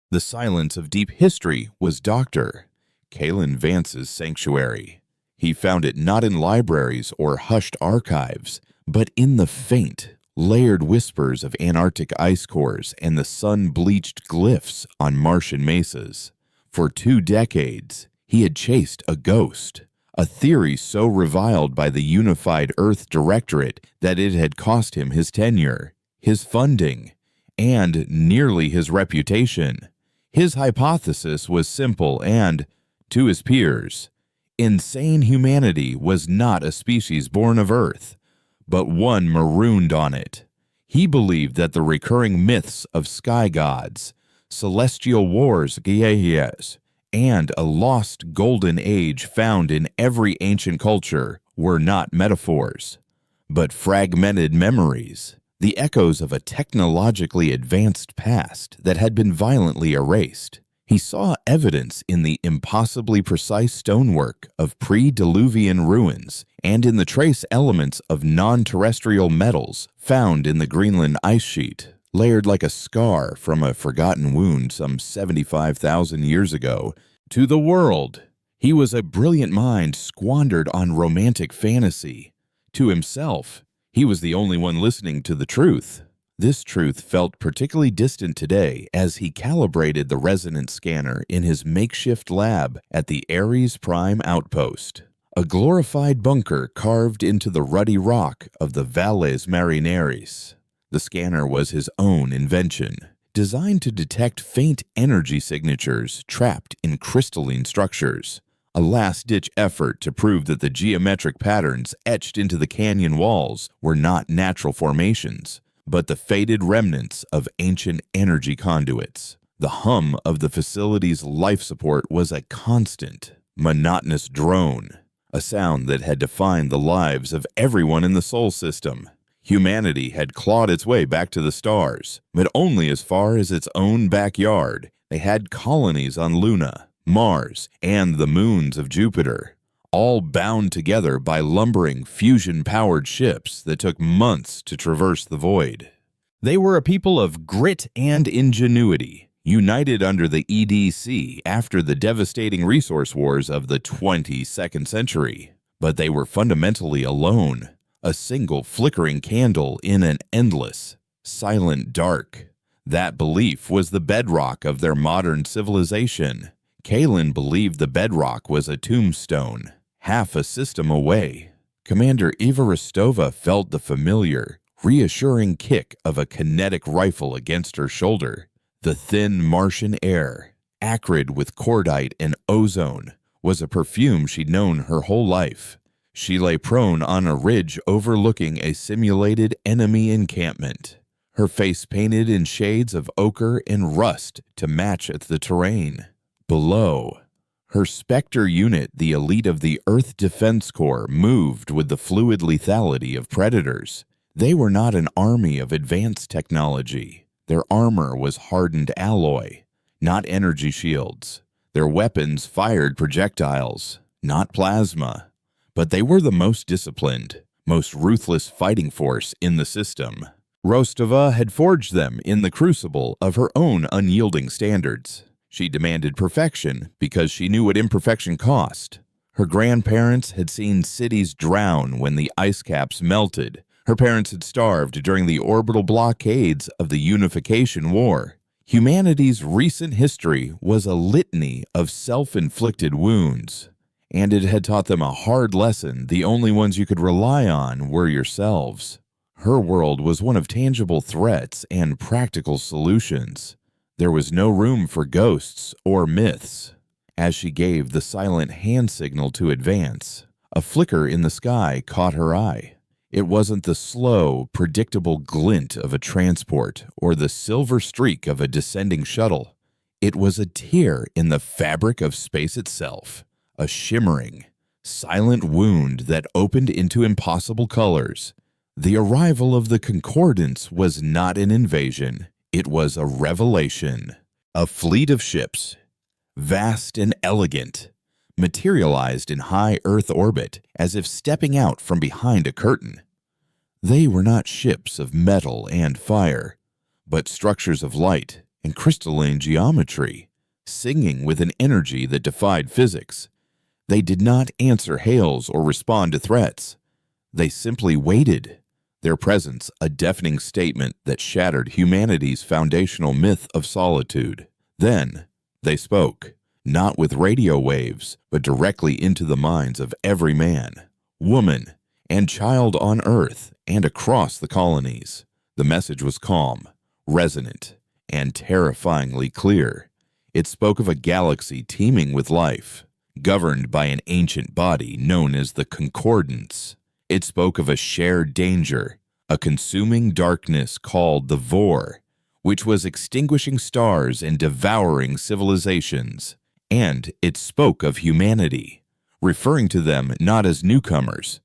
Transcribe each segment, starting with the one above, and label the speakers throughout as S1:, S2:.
S1: The silence of deep history was Dr. Kalen Vance's sanctuary. He found it not in libraries or hushed archives, but in the faint, layered whispers of Antarctic ice cores and the sun-bleached glyphs on Martian mesas. For 2 decades, he had chased a ghost, a theory so reviled by the Unified Earth Directorate that it had cost him his tenure, his funding, and nearly his reputation. His hypothesis was simple and, to his peers, insane humanity was not a species born of Earth, but one marooned on it. He believed that the recurring myths of sky gods, celestial wars, and a lost golden age found in every ancient culture were not metaphors, but fragmented memories, the echoes of a technologically advanced past that had been violently erased. He saw evidence in the impossibly precise stonework of pre-Diluvian ruins and in the trace elements of non-terrestrial metals found in the Greenland ice sheet, layered like a scar from a forgotten wound some 75,000 years ago. To the world, he was a brilliant mind squandered on romantic fantasy. To himself, he was the only one listening to the truth. This truth felt particularly distant today as he calibrated the resonance scanner in his makeshift lab at the Ares Prime outpost, a glorified bunker carved into the ruddy rock of the Valles Marineris. The scanner was his own invention, designed to detect faint energy signatures trapped in crystalline structures, a last-ditch effort to prove that the geometric patterns etched into the canyon walls were not natural formations, but the faded remnants of ancient energy conduits. The hum of the facility's life support was a constant, monotonous drone, a sound that had defined the lives of everyone in the Sol system. Humanity had clawed its way back to the stars, but only as far as its own backyard. They had colonies on Luna, Mars, and the moons of Jupiter, all bound together by lumbering fusion-powered ships that took months to traverse the void. They were a people of grit and ingenuity, united under the EDC after the devastating resource wars of the 22nd century. But they were fundamentally alone, a single flickering candle in an endless, silent dark. That belief was the bedrock of their modern civilization. Kalen believed the bedrock was a tombstone, half a system away. Commander Eva Rostova felt the familiar, reassuring kick of a kinetic rifle against her shoulder. The thin Martian air, acrid with cordite and ozone, was a perfume she'd known her whole life. She lay prone on a ridge overlooking a simulated enemy encampment, her face painted in shades of ochre and rust to match the terrain. Below, her Spectre unit, the elite of the Earth Defense Corps, moved with the fluid lethality of predators. They were not an army of advanced technology. Their armor was hardened alloy, not energy shields. Their weapons fired projectiles, not plasma. But they were the most disciplined, most ruthless fighting force in the system. Rostova had forged them in the crucible of her own unyielding standards. She demanded perfection because she knew what imperfection cost. Her grandparents had seen cities drown when the ice caps melted. Her parents had starved during the orbital blockades of the Unification War. Humanity's recent history was a litany of self-inflicted wounds, and it had taught them a hard lesson. The only ones you could rely on were yourselves. Her world was one of tangible threats and practical solutions. There was no room for ghosts or myths. As she gave the silent hand signal to advance, a flicker in the sky caught her eye. It wasn't the slow, predictable glint of a transport or the silver streak of a descending shuttle. It was a tear in the fabric of space itself, a shimmering, silent wound that opened into impossible colors. The arrival of the Concordance was not an invasion. It was a revelation. A fleet of ships, vast and elegant, materialized in high Earth orbit as if stepping out from behind a curtain. They were not ships of metal and fire, but structures of light, and crystalline geometry, singing with an energy that defied physics. They did not answer hails or respond to threats. They simply waited, their presence a deafening statement that shattered humanity's foundational myth of solitude. Then they spoke, not with radio waves, but directly into the minds of every man, woman, and child on Earth and across the colonies. The message was calm, resonant, and terrifyingly clear. It spoke of a galaxy teeming with life, governed by an ancient body known as the Concordance. It spoke of a shared danger, a consuming darkness called the Vor, which was extinguishing stars and devouring civilizations. And it spoke of humanity, referring to them not as newcomers,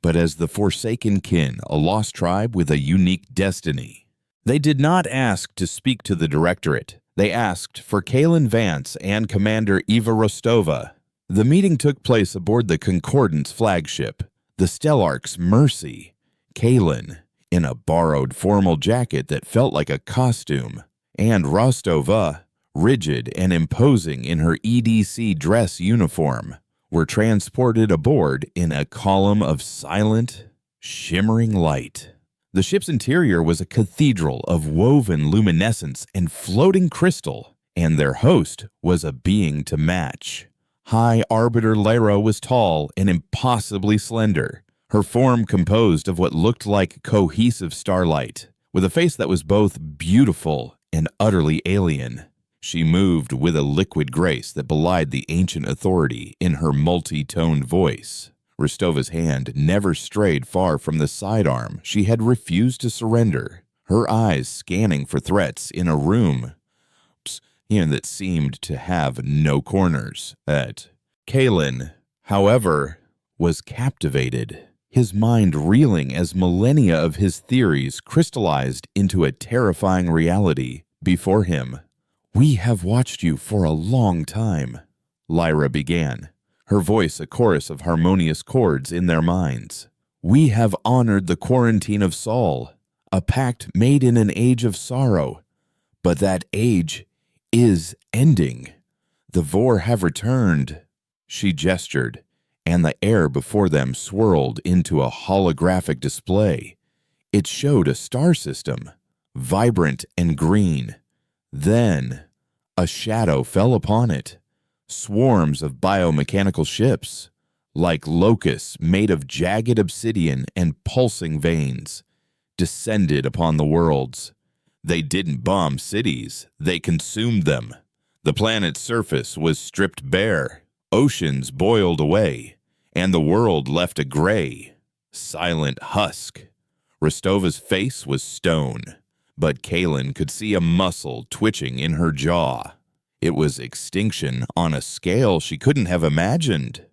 S1: but as the Forsaken Kin, a lost tribe with a unique destiny. They did not ask to speak to the Directorate. They asked for Kaylin Vance and Commander Eva Rostova. The meeting took place aboard the Concordance flagship, the Stellark's Mercy. Kaylin, in a borrowed formal jacket that felt like a costume, and Rostova, rigid and imposing in her EDC dress uniform, were transported aboard in a column of silent, shimmering light. The ship's interior was a cathedral of woven luminescence and floating crystal, and their host was a being to match. High Arbiter Lyra was tall and impossibly slender, her form composed of what looked like cohesive starlight, with a face that was both beautiful and utterly alien. She moved with a liquid grace that belied the ancient authority in her multi-toned voice. Rostova's hand never strayed far from the sidearm she had refused to surrender, her eyes scanning for threats in a room that seemed to have no corners. Kaylin, however, was captivated, his mind reeling as millennia of his theories crystallized into a terrifying reality before him. "We have watched you for a long time," Lyra began, her voice a chorus of harmonious chords in their minds. "We have honored the quarantine of Sol, a pact made in an age of sorrow. But that age is ending. The Vor have returned." She gestured, and the air before them swirled into a holographic display. It showed a star system, vibrant and green. Then a shadow fell upon it. Swarms of biomechanical ships, like locusts made of jagged obsidian and pulsing veins, descended upon the worlds. They didn't bomb cities, they consumed them. The planet's surface was stripped bare, oceans boiled away, and the world left a gray, silent husk. Rostova's face was stone, but Kaylin could see a muscle twitching in her jaw. It was extinction on a scale she couldn't have imagined.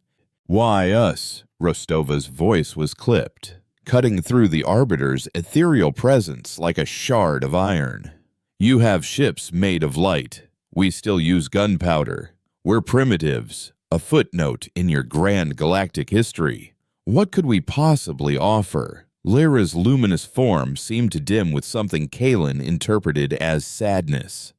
S1: "Why us?" Rostova's voice was clipped, cutting through the Arbiter's ethereal presence like a shard of iron. "You have ships made of light. We still use gunpowder. We're primitives, a footnote in your grand galactic history. What could we possibly offer?" Lyra's luminous form seemed to dim with something Kaylin interpreted as sadness.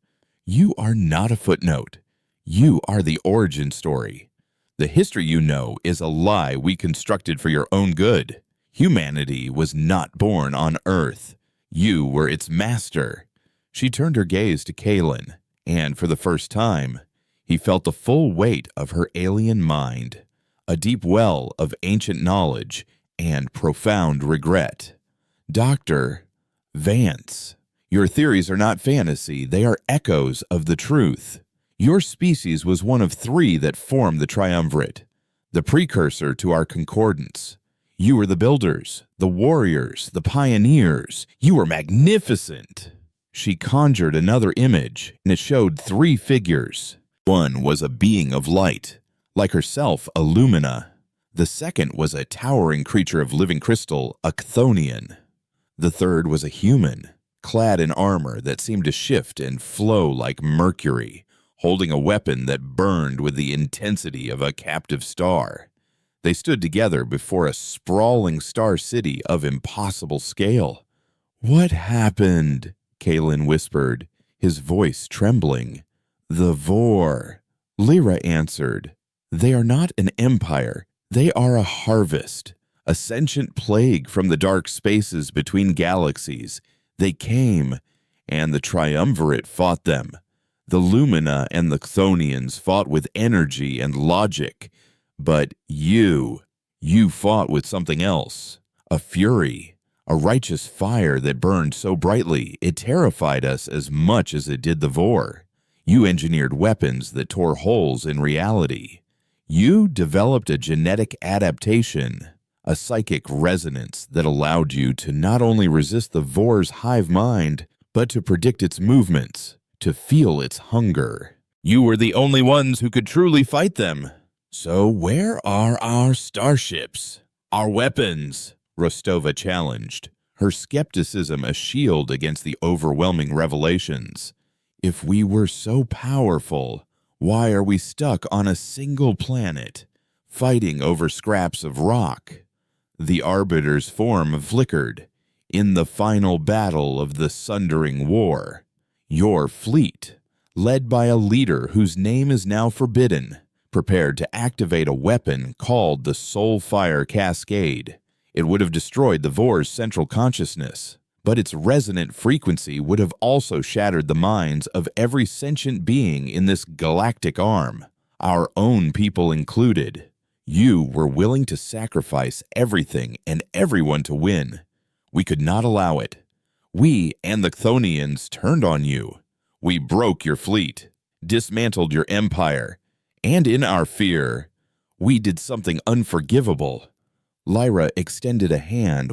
S1: "You are not a footnote. You are the origin story. The history you know is a lie we constructed for your own good. Humanity was not born on Earth. You were its master." She turned her gaze to Kaylin, and for the first time, he felt the full weight of her alien mind, a deep well of ancient knowledge and profound regret. "Dr. Vance, your theories are not fantasy, they are echoes of the truth. Your species was one of three that formed the triumvirate, the precursor to our concordance. You were the builders, the warriors, the pioneers. You were magnificent." She conjured another image, and it showed three figures. One was a being of light, like herself a Lumina. The second was a towering creature of living crystal, a Chthonian. The third was a human, clad in armor that seemed to shift and flow like mercury, holding a weapon that burned with the intensity of a captive star. They stood together before a sprawling star city of impossible scale. "What happened?" Kaylin whispered, his voice trembling. "The Vor." Lyra answered, "They are not an empire. They are a harvest, a sentient plague from the dark spaces between galaxies. They came, and the Triumvirate fought them. The Lumina and the Chthonians fought with energy and logic. But you fought with something else, a fury, a righteous fire that burned so brightly it terrified us as much as it did the Vor. You engineered weapons that tore holes in reality. You developed a genetic adaptation, a psychic resonance that allowed you to not only resist the Vor's hive mind, but to predict its movements, to feel its hunger. You were the only ones who could truly fight them. So where are our starships? Our weapons?" Rostova challenged, her skepticism a shield against the overwhelming revelations. "If we were so powerful, why are we stuck on a single planet, fighting over scraps of rock?" The Arbiter's form flickered. "In the final battle of the Sundering War, your fleet, led by a leader whose name is now forbidden, prepared to activate a weapon called the Soulfire Cascade. It would have destroyed the Vor's central consciousness, but its resonant frequency would have also shattered the minds of every sentient being in this galactic arm, our own people included. You were willing to sacrifice everything and everyone to win. We could not allow it. We and the Chthonians turned on you. We broke your fleet, dismantled your empire, and in our fear, we did something unforgivable." Lyra extended a hand,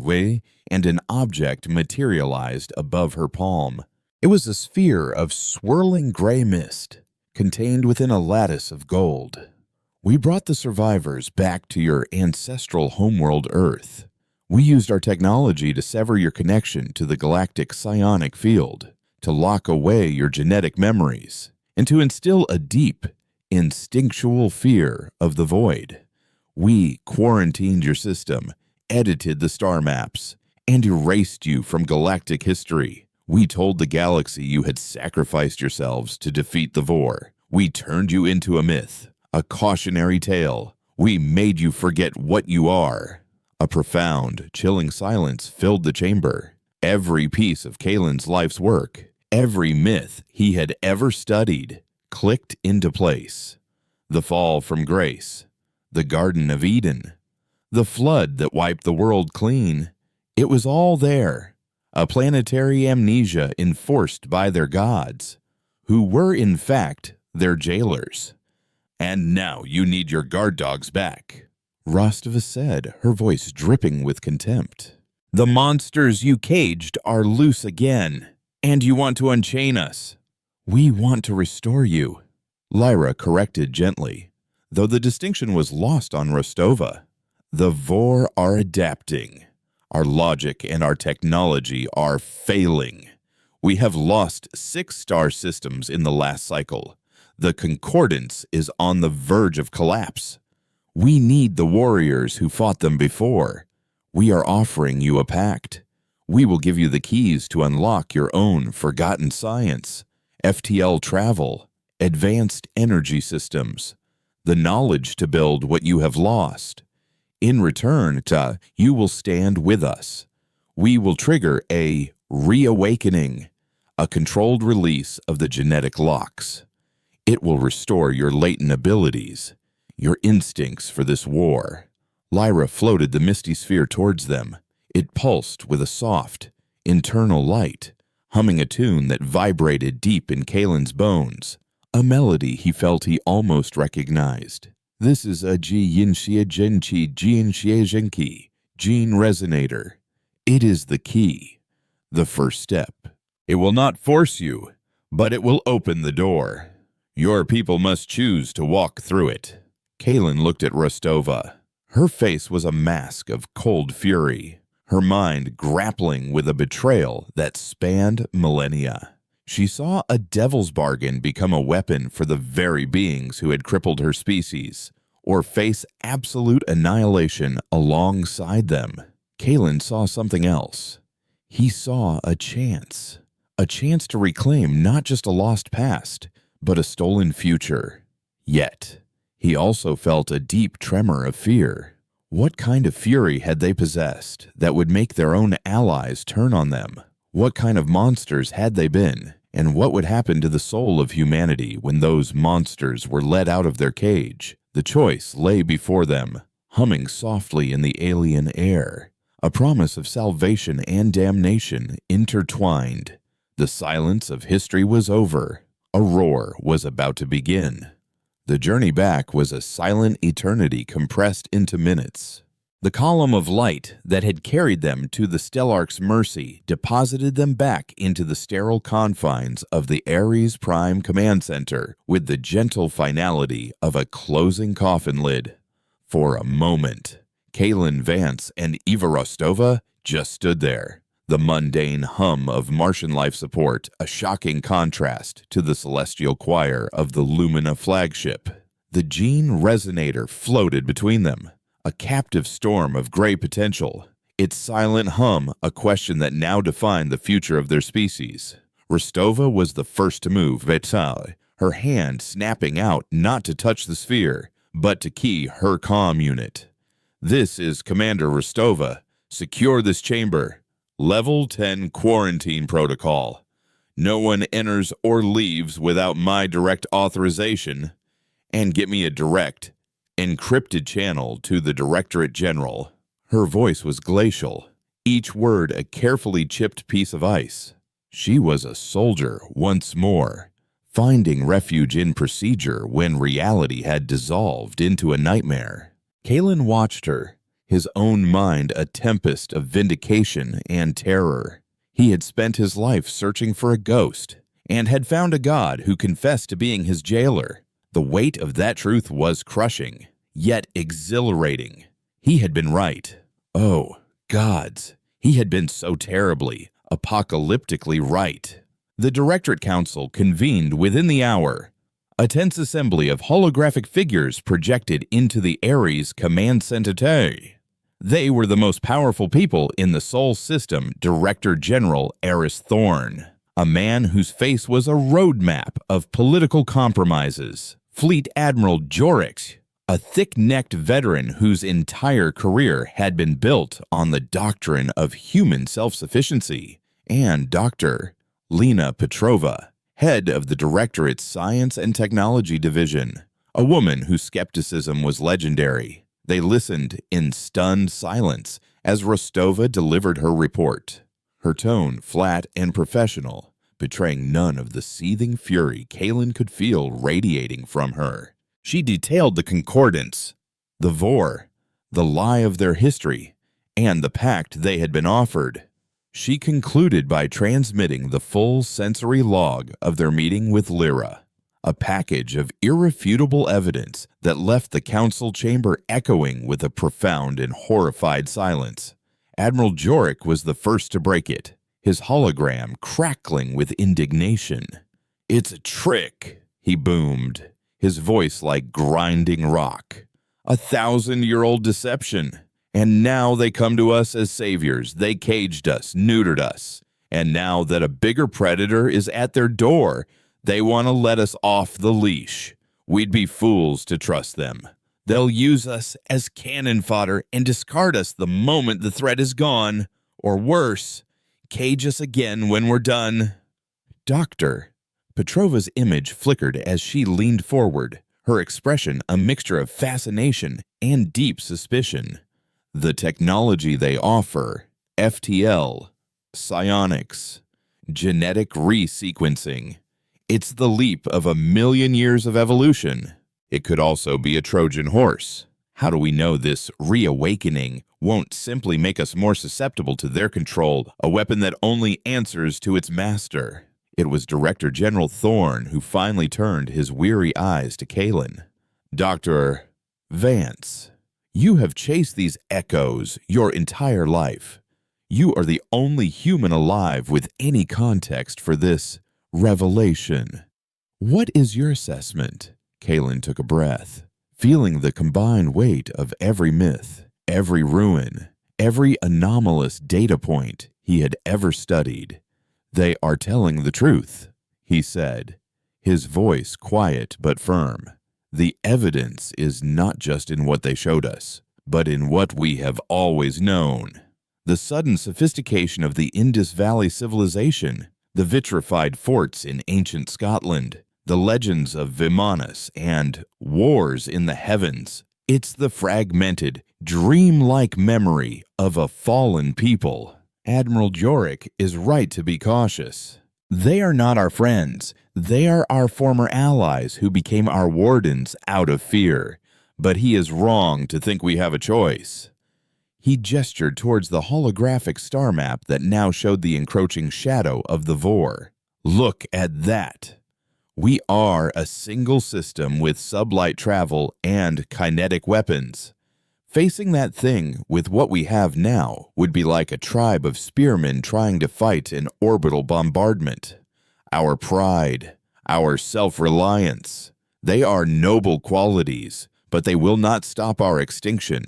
S1: and an object materialized above her palm. It was a sphere of swirling gray mist, contained within a lattice of gold. "We brought the survivors back to your ancestral homeworld Earth. We used our technology to sever your connection to the galactic psionic field, to lock away your genetic memories, and to instill a deep, instinctual fear of the void. We quarantined your system, edited the star maps, and erased you from galactic history. We told the galaxy you had sacrificed yourselves to defeat the Vor. We turned you into a myth, a cautionary tale. We made you forget what you are." A profound, chilling silence filled the chamber. Every piece of Kalen's life's work, every myth he had ever studied, clicked into place. The fall from grace, the Garden of Eden, the flood that wiped the world clean. It was all there, a planetary amnesia enforced by their gods, who were in fact their jailers. "And now you need your guard dogs back," Rostova said, her voice dripping with contempt. "The monsters you caged are loose again, and you want to unchain us." "We want to restore you," Lyra corrected gently, though the distinction was lost on Rostova. "The Vor are adapting. Our logic and our technology are failing. We have lost 6 star systems in the last cycle. The Concordance is on the verge of collapse. We need the warriors who fought them before. We are offering you a pact. We will give you the keys to unlock your own forgotten science, FTL travel, advanced energy systems, the knowledge to build what you have lost. In return, you will stand with us. We will trigger a reawakening, a controlled release of the genetic locks. It will restore your latent abilities, your instincts for this war." Lyra floated the misty sphere towards them. It pulsed with a soft, internal light, humming a tune that vibrated deep in Kalen's bones, a melody he felt he almost recognized. "This is a Ji-Yin-Xie Gen-Chi Jin-Xie Genki, Gene Resonator. It is the key, the first step. It will not force you, but it will open the door. Your people must choose to walk through it." Kalen looked at Rostova. Her face was a mask of cold fury, her mind grappling with a betrayal that spanned millennia. She saw a devil's bargain become a weapon for the very beings who had crippled her species, or face absolute annihilation alongside them. Kalen saw something else. He saw a chance, A chance to reclaim not just a lost past, but a stolen future. Yet, he also felt a deep tremor of fear. What kind of fury had they possessed that would make their own allies turn on them? What kind of monsters had they been? And what would happen to the soul of humanity when those monsters were let out of their cage? The choice lay before them, humming softly in the alien air, a promise of salvation and damnation intertwined. The silence of history was over. A roar was about to begin. The journey back was a silent eternity compressed into minutes. The column of light that had carried them to the Stellarch's mercy deposited them back into the sterile confines of the Ares Prime Command Center with the gentle finality of a closing coffin lid. For a moment, Kaylin Vance and Eva Rostova just stood there, the mundane hum of Martian life support a shocking contrast to the celestial choir of the Lumina flagship. The gene resonator floated between them, a captive storm of gray potential, its silent hum a question that now defined the future of their species. Rostova was the first to move Vetal, her hand snapping out not to touch the sphere, but to key her comm unit. "This is Commander Rostova. Secure this chamber. Level 10 quarantine protocol. No one enters or leaves without my direct authorization. And get me a direct, encrypted channel to the Directorate General." Her voice was glacial, each word a carefully chipped piece of ice. She was a soldier once more, finding refuge in procedure when reality had dissolved into a nightmare. Kalen watched her, his own mind a tempest of vindication and terror. He had spent his life searching for a ghost, and had found a god who confessed to being his jailer. The weight of that truth was crushing, yet exhilarating. He had been right. Oh, gods, he had been so terribly, apocalyptically right. The Directorate Council convened within the hour. A tense assembly of holographic figures projected into the Ares Command Center. They were the most powerful people in the Sol System, Director General Eris Thorne, a man whose face was a roadmap of political compromises. Fleet Admiral Jorix, a thick-necked veteran whose entire career had been built on the doctrine of human self-sufficiency, and Dr. Lena Petrova, head of the Directorate's Science and Technology Division, a woman whose skepticism was legendary. They listened in stunned silence as Rostova delivered her report, her tone flat and professional, betraying none of the seething fury Kalen could feel radiating from her. She detailed the concordance, the vor, the lie of their history, and the pact they had been offered. She concluded by transmitting the full sensory log of their meeting with Lyra, a package of irrefutable evidence that left the council chamber echoing with a profound and horrified silence. Admiral Jorik was the first to break it, his hologram crackling with indignation. "It's a trick," he boomed, his voice like grinding rock. "A 1,000-year-old deception. And now they come to us as saviors. They caged us, neutered us. And now that a bigger predator is at their door, they want to let us off the leash. We'd be fools to trust them. They'll use us as cannon fodder and discard us the moment the threat is gone. Or worse, cage us again when we're done." "Doctor." Petrova's image flickered as she leaned forward, her expression a mixture of fascination and deep suspicion. "The technology they offer, FTL, psionics, genetic resequencing. It's the leap of 1,000,000 years of evolution. It could also be a Trojan horse. How do we know this reawakening won't simply make us more susceptible to their control, a weapon that only answers to its master?" It was Director General Thorne who finally turned his weary eyes to Kalen. "Dr. Vance, you have chased these echoes your entire life. You are the only human alive with any context for this revelation. What is your assessment?" Kalen took a breath, feeling the combined weight of every myth, every ruin, every anomalous data point he had ever studied. "They are telling the truth," he said, his voice quiet but firm. "The evidence is not just in what they showed us, but in what we have always known. The sudden sophistication of the Indus Valley civilization, the vitrified forts in ancient Scotland, the legends of Vimanus and wars in the heavens. It's the fragmented, dreamlike memory of a fallen people. Admiral Jorik is right to be cautious. They are not our friends. They are our former allies who became our wardens out of fear. But he is wrong to think we have a choice." He gestured towards the holographic star map that now showed the encroaching shadow of the Vor. "Look at that. We are a single system with sublight travel and kinetic weapons. Facing that thing with what we have now would be like a tribe of spearmen trying to fight an orbital bombardment. Our pride, our self-reliance, they are noble qualities, but they will not stop our extinction.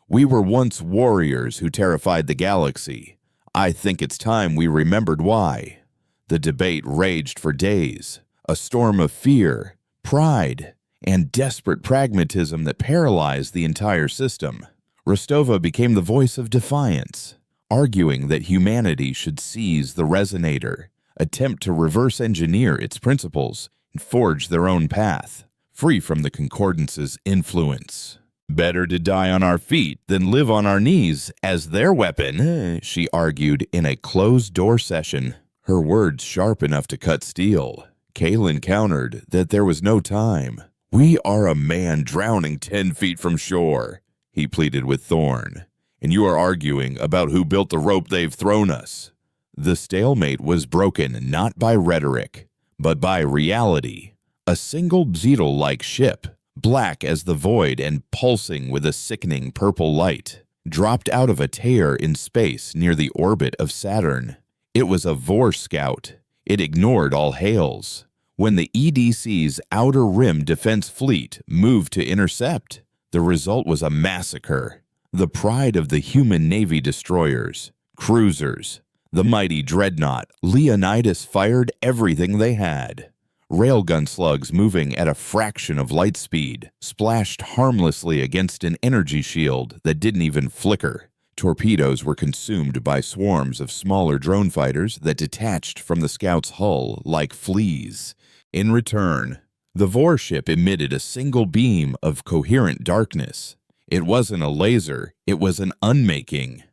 S1: We were once warriors who terrified the galaxy. I think it's time we remembered why." The debate raged for days, a storm of fear, pride, and desperate pragmatism that paralyzed the entire system. Rostova became the voice of defiance, arguing that humanity should seize the resonator, attempt to reverse engineer its principles, and forge their own path, free from the Concordance's influence. "Better to die on our feet than live on our knees as their weapon," she argued in a closed-door session, her words sharp enough to cut steel. Kalen countered that there was no time. "We are a man drowning 10 feet from shore," he pleaded with Thorn, "and you are arguing about who built the rope they've thrown us." The stalemate was broken not by rhetoric, but by reality. A single beetle-like ship, black as the void and pulsing with a sickening purple light, dropped out of a tear in space near the orbit of Saturn. It was a Vor scout. It ignored all hails. When the EDC's Outer Rim Defense Fleet moved to intercept, the result was a massacre. The pride of the human Navy destroyers, cruisers, the mighty dreadnought, Leonidas fired everything they had. Railgun slugs moving at a fraction of light speed splashed harmlessly against an energy shield that didn't even flicker. Torpedoes were consumed by swarms of smaller drone fighters that detached from the scout's hull like fleas. In return, the Vor ship emitted a single beam of coherent darkness. It wasn't a laser, it was an unmaking.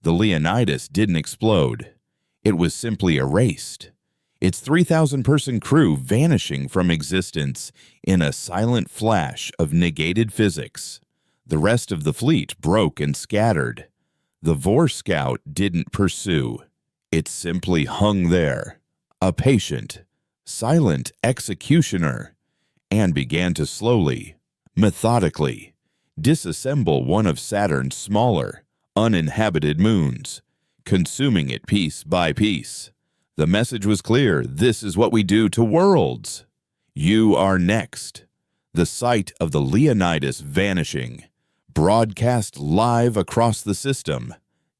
S1: The Leonidas didn't explode. It was simply erased. Its 3,000-person crew vanishing from existence in a silent flash of negated physics. The rest of the fleet broke and scattered. The Vor scout didn't pursue. It simply hung there, a patient, silent executioner, and began to slowly, methodically, disassemble one of Saturn's smaller, uninhabited moons, consuming it piece by piece. The message was clear: this is what we do to worlds. You are next. The sight of the Leonidas vanishing, broadcast live across the system,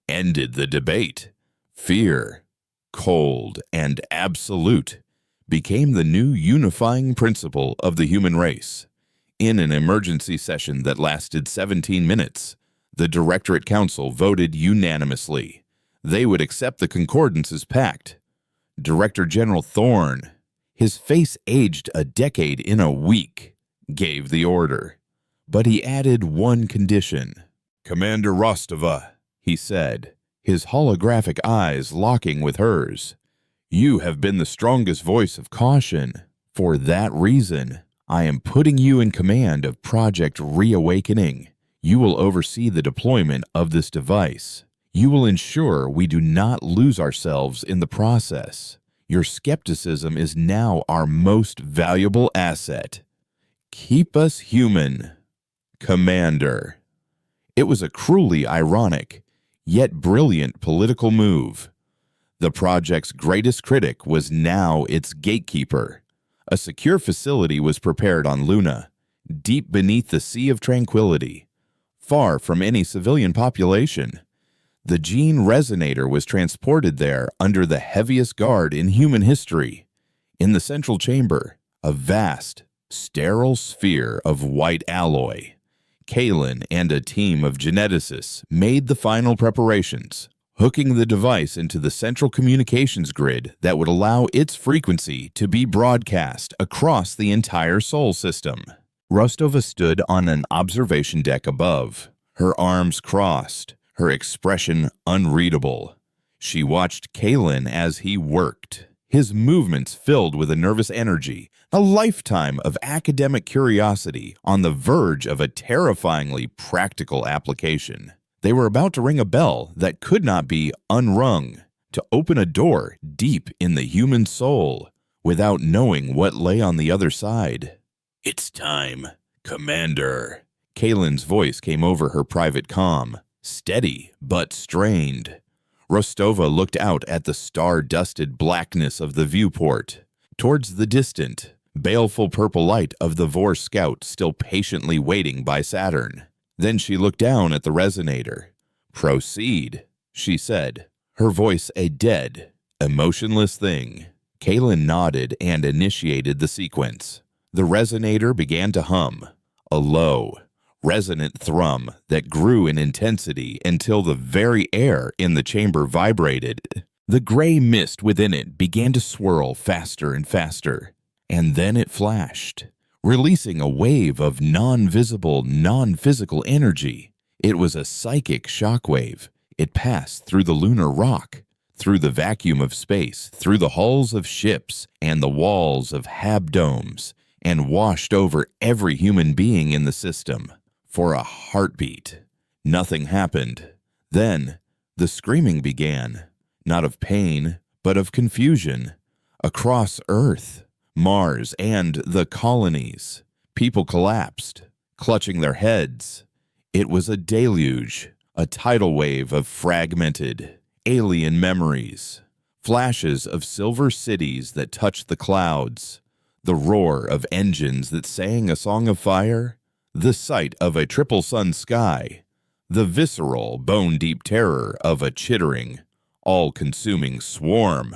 S1: ended the debate. Fear, cold and absolute, became the new unifying principle of the human race. In an emergency session that lasted 17 minutes, the Directorate Council voted unanimously. They would accept the Concordance's pact. Director General Thorn, his face aged a decade in a week, gave the order. But he added one condition. "Commander Rostova," he said, his holographic eyes locking with hers, "you have been the strongest voice of caution. For that reason, I am putting you in command of Project Reawakening. You will oversee the deployment of this device. You will ensure we do not lose ourselves in the process. Your skepticism is now our most valuable asset. Keep us human, Commander." It was a cruelly ironic, yet brilliant political move. The project's greatest critic was now its gatekeeper. A secure facility was prepared on Luna, deep beneath the Sea of Tranquility, far from any civilian population. The gene resonator was transported there under the heaviest guard in human history. In the central chamber, a vast, sterile sphere of white alloy. Kalen and a team of geneticists made the final preparations, hooking the device into the central communications grid that would allow its frequency to be broadcast across the entire Sol system. Rostova stood on an observation deck above, her arms crossed, her expression unreadable. She watched Kalen as he worked, his movements filled with a nervous energy, a lifetime of academic curiosity on the verge of a terrifyingly practical application. They were about to ring a bell that could not be unrung, to open a door deep in the human soul, without knowing what lay on the other side. "It's time, Commander." Kalen's voice came over her private comm, steady but strained. Rostova looked out at the star-dusted blackness of the viewport, towards the distant, baleful purple light of the Vor scout still patiently waiting by Saturn. Then she looked down at the resonator. "Proceed," she said, her voice a dead, emotionless thing. Kalen nodded and initiated the sequence. The resonator began to hum, a low, resonant thrum that grew in intensity until the very air in the chamber vibrated. The gray mist within it began to swirl faster and faster, and then it flashed, releasing a wave of non-visible, non-physical energy. It was a psychic shockwave. It passed through the lunar rock, through the vacuum of space, through the hulls of ships and the walls of habdomes, and washed over every human being in the system. For a heartbeat, nothing happened. Then, the screaming began, not of pain, but of confusion. Across Earth, Mars, and the colonies, people collapsed, clutching their heads. It was a deluge, a tidal wave of fragmented, alien memories, flashes of silver cities that touched the clouds, the roar of engines that sang a song of fire, the sight of a triple sun sky, the visceral, bone-deep terror of a chittering, all-consuming swarm,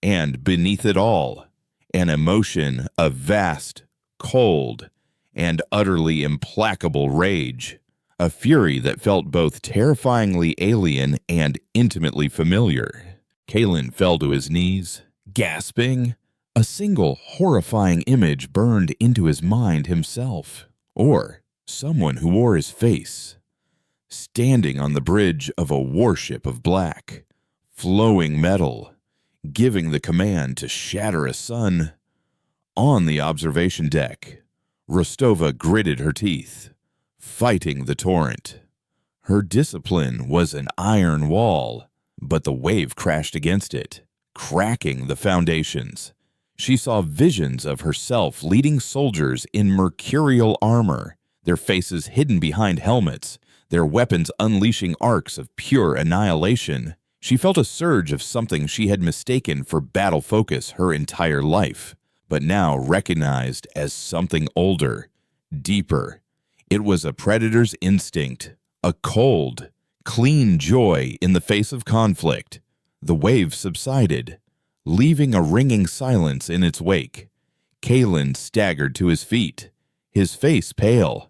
S1: and beneath it all, an emotion of vast, cold, and utterly implacable rage, a fury that felt both terrifyingly alien and intimately familiar. Kalen fell to his knees, gasping. A single horrifying image burned into his mind himself. Or someone who wore his face, standing on the bridge of a warship of black, flowing metal, giving the command to shatter a sun. On the observation deck, Rostova gritted her teeth, fighting the torrent. Her discipline was an iron wall, but the wave crashed against it, cracking the foundations. She saw visions of herself leading soldiers in mercurial armor, their faces hidden behind helmets, their weapons unleashing arcs of pure annihilation. She felt a surge of something she had mistaken for battle focus her entire life, but now recognized as something older, deeper. It was a predator's instinct, a cold, clean joy in the face of conflict. The wave subsided, leaving a ringing silence in its wake. Kalen staggered to his feet, his face pale.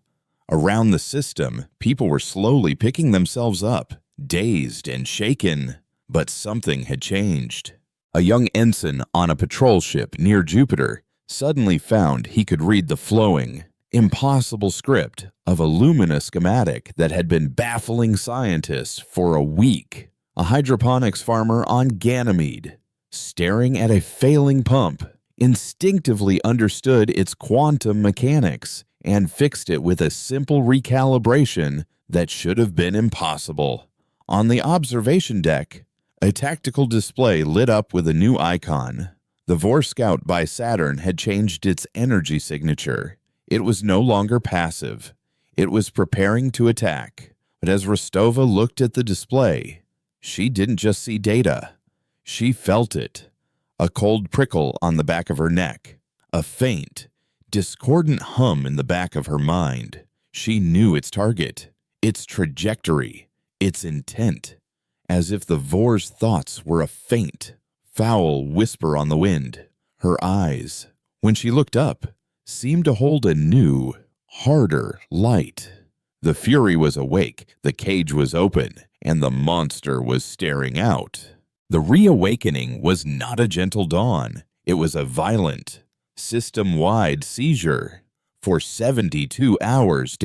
S1: Around the system, people were slowly picking themselves up, dazed and shaken. But something had changed. A young ensign on a patrol ship near Jupiter suddenly found he could read the flowing, impossible script of a Lumina schematic that had been baffling scientists for a week. A hydroponics farmer on Ganymede, staring at a failing pump, instinctively understood its quantum mechanics and fixed it with a simple recalibration that should have been impossible. On the observation deck, a tactical display lit up with a new icon. The Vor Scout by Saturn had changed its energy signature. It was no longer passive. It was preparing to attack. But as Rostova looked at the display, she didn't just see data. She felt it. A cold prickle on the back of her neck. A faint, discordant hum in the back of her mind. She knew its target, its trajectory, its intent. as if the Vor's thoughts were a faint, foul whisper on the wind. Her eyes, when she looked up, seemed to hold a new, harder light. The Fury was awake, the cage was open, and the monster was staring out. The reawakening was not a gentle dawn. It was a violent, system-wide seizure. For 72 hours,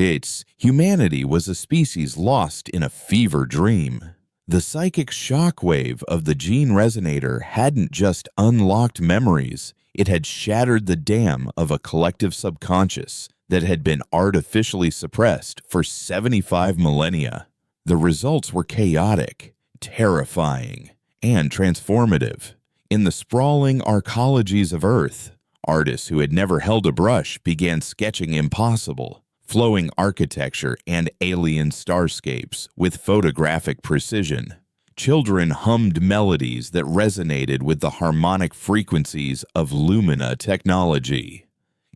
S1: humanity was a species lost in a fever dream. The psychic shockwave of the gene resonator hadn't just unlocked memories, it had shattered the dam of a collective subconscious that had been artificially suppressed for 75 millennia. The results were chaotic, terrifying, and transformative. In the sprawling arcologies of Earth, artists who had never held a brush began sketching impossible, flowing architecture and alien starscapes with photographic precision. Children hummed melodies that resonated with the harmonic frequencies of Lumina technology.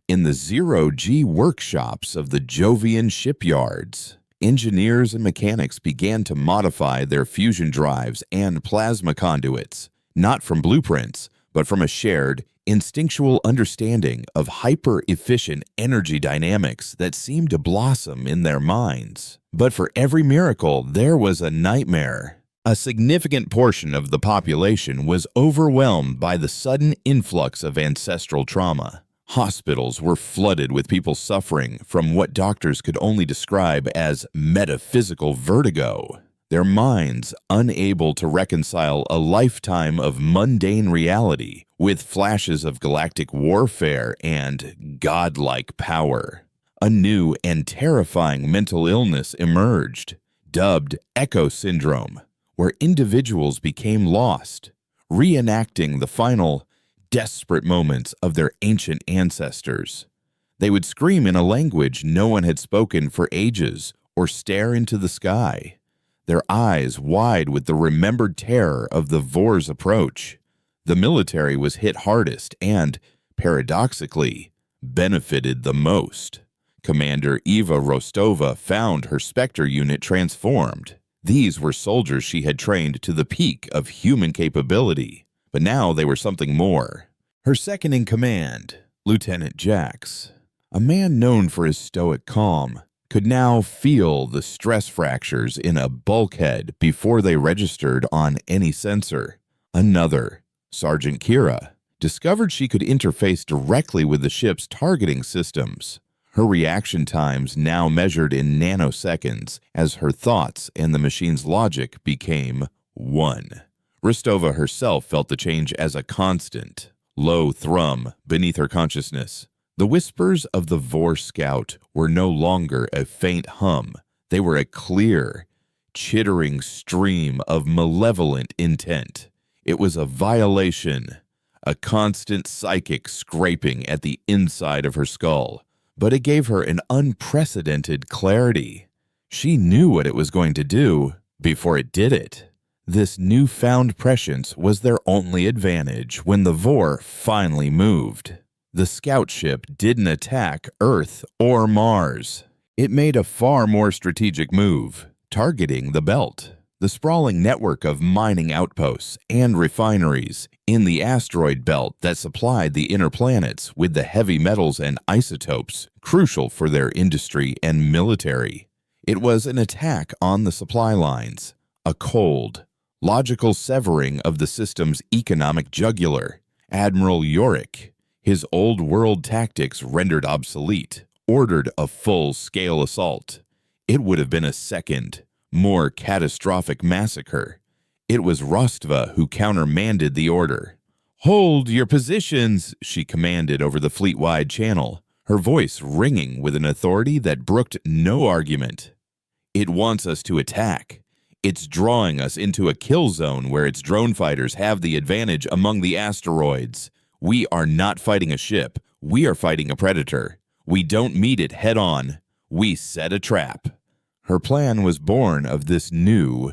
S1: In the zero-G workshops of the Jovian shipyards, engineers and mechanics began to modify their fusion drives and plasma conduits, not from blueprints, but from a shared, instinctual understanding of hyper-efficient energy dynamics that seemed to blossom in their minds. But for every miracle, there was a nightmare. A significant portion of the population was overwhelmed by the sudden influx of ancestral trauma. Hospitals were flooded with people suffering from what doctors could only describe as metaphysical vertigo, their minds unable to reconcile a lifetime of mundane reality with flashes of galactic warfare and godlike power. A new and terrifying mental illness emerged, dubbed Echo Syndrome, where individuals became lost, reenacting the final, desperate moments of their ancient ancestors. They would scream in a language no one had spoken for ages or stare into the sky, their eyes wide with the remembered terror of the Vor's approach. The military was hit hardest and, paradoxically, benefited the most. Commander Eva Rostova found her Spectre unit transformed. These were soldiers she had trained to the peak of human capability, but now they were something more. Her second-in-command, Lieutenant Jax, a man known for his stoic calm, could now feel the stress fractures in a bulkhead before they registered on any sensor. Another, Sergeant Kira, discovered she could interface directly with the ship's targeting systems. Her reaction times now measured in nanoseconds as her thoughts and the machine's logic became one. Rostova herself felt the change as a constant, low thrum beneath her consciousness. The whispers of the Vor scout were no longer a faint hum. They were a clear, chittering stream of malevolent intent. It was a violation, a constant psychic scraping at the inside of her skull. But it gave her an unprecedented clarity. She knew what it was going to do before it did it. This newfound prescience was their only advantage when the Vor finally moved. The scout ship didn't attack Earth or Mars. It made a far more strategic move, targeting the belt, the sprawling network of mining outposts and refineries in the asteroid belt that supplied the inner planets with the heavy metals and isotopes crucial for their industry and military. It was an attack on the supply lines, a cold, logical severing of the system's economic jugular. Admiral Yorick, his old-world tactics rendered obsolete, ordered a full-scale assault. It would have been a second, more catastrophic massacre. It was Rostova who countermanded the order. "Hold your positions," she commanded over the fleet-wide channel, her voice ringing with an authority that brooked no argument. "It wants us to attack. It's drawing us into a kill zone where its drone fighters have the advantage among the asteroids. We are not fighting a ship. We are fighting a predator. We don't meet it head-on. We set a trap." Her plan was born of this new,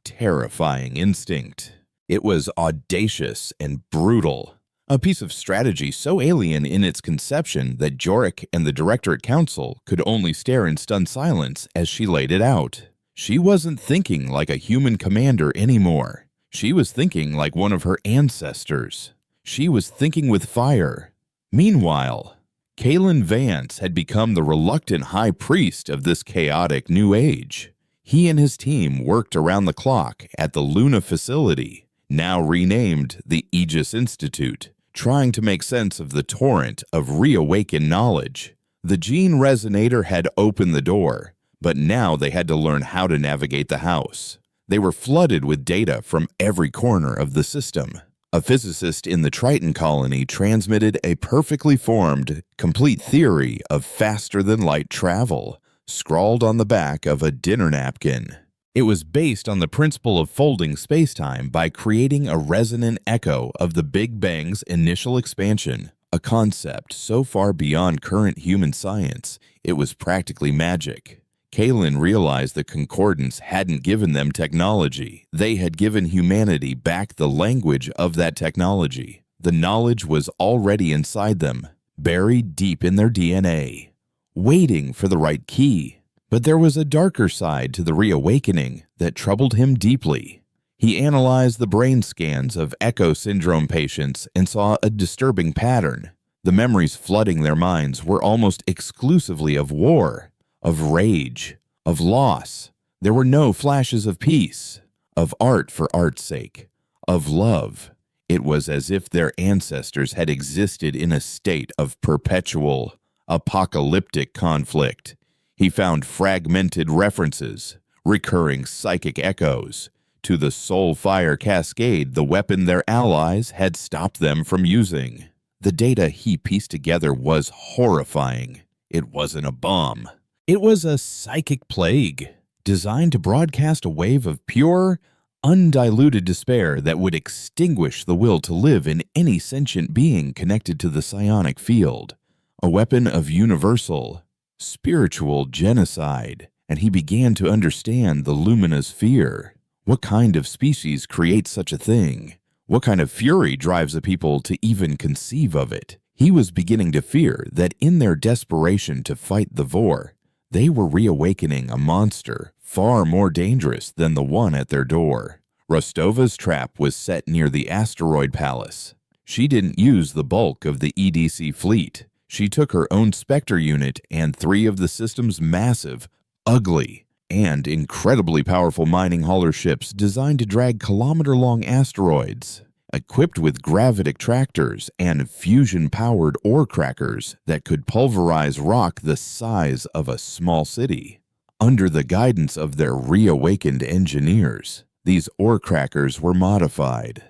S1: terrifying instinct. It was audacious and brutal, a piece of strategy so alien in its conception that Jorik and the Directorate Council could only stare in stunned silence as she laid it out. She wasn't thinking like a human commander anymore. She was thinking like one of her ancestors. She was thinking with fire. Meanwhile, Kalen Vance had become the reluctant high priest of this chaotic new age. He and his team worked around the clock at the Luna facility, now renamed the Aegis Institute, trying to make sense of the torrent of reawakened knowledge. The gene resonator had opened the door, but now they had to learn how to navigate the house. They were flooded with data from every corner of the system. A physicist in the Triton colony transmitted a perfectly formed, complete theory of faster-than-light travel, scrawled on the back of a dinner napkin. It was based on the principle of folding spacetime by creating a resonant echo of the Big Bang's initial expansion, a concept so far beyond current human science, it was practically magic. Kalen realized the concordance hadn't given them technology. They had given humanity back the language of that technology. The knowledge was already inside them, buried deep in their DNA, waiting for the right key. But there was a darker side to the reawakening that troubled him deeply. He analyzed the brain scans of Echo syndrome patients and saw a disturbing pattern. The memories flooding their minds were almost exclusively of war, of rage, of loss. There were no flashes of peace, of art for art's sake, of love. It was as if their ancestors had existed in a state of perpetual, apocalyptic conflict. He found fragmented references, recurring psychic echoes, to the soul fire cascade, the weapon their allies had stopped them from using. The data he pieced together was horrifying. It wasn't a bomb. It was a psychic plague, designed to broadcast a wave of pure, undiluted despair that would extinguish the will to live in any sentient being connected to the psionic field. A weapon of universal, spiritual genocide, and he began to understand the Lumina's fear. What kind of species creates such a thing? What kind of fury drives a people to even conceive of it? He was beginning to fear that in their desperation to fight the Vor, they were reawakening a monster far more dangerous than the one at their door. Rostova's trap was set near the asteroid palace. She didn't use the bulk of the EDC fleet. She took her own Spectre unit and 3 of the system's massive, ugly, and incredibly powerful mining hauler ships designed to drag kilometer-long asteroids, equipped with gravitic tractors and fusion-powered ore crackers that could pulverize rock the size of a small city. Under the guidance of their reawakened engineers, these ore crackers were modified.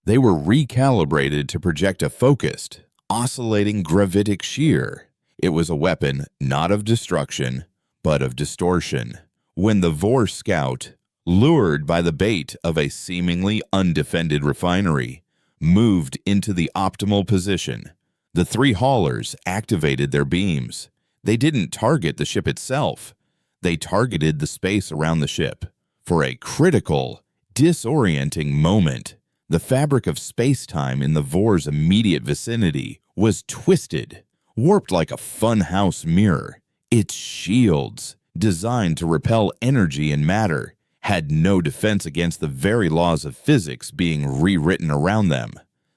S1: They were recalibrated to project a focused, oscillating gravitic shear. It was a weapon not of destruction, but of distortion. When the Vor scout, lured by the bait of a seemingly undefended refinery, moved into the optimal position, the 3 haulers activated their beams. They didn't target the ship itself. They targeted the space around the ship. For a critical, disorienting moment, the fabric of space-time in the Vor's immediate vicinity was twisted, warped like a funhouse mirror. Its shields, designed to repel energy and matter, had no defense against the very laws of physics being rewritten around them.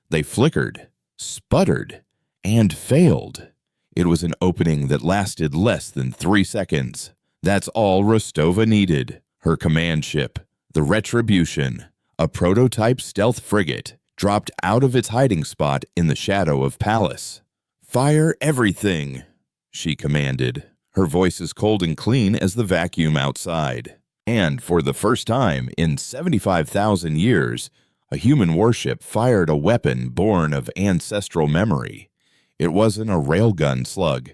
S1: They flickered, sputtered, and failed. It was an opening that lasted less than 3 seconds. That's all Rostova needed. Her command ship, the Retribution, a prototype stealth frigate, dropped out of its hiding spot in the shadow of Pallas. "Fire everything," she commanded. Her voice as cold and clean as the vacuum outside. And for the first time in 75,000 years, a human warship fired a weapon born of ancestral memory. It wasn't a railgun slug.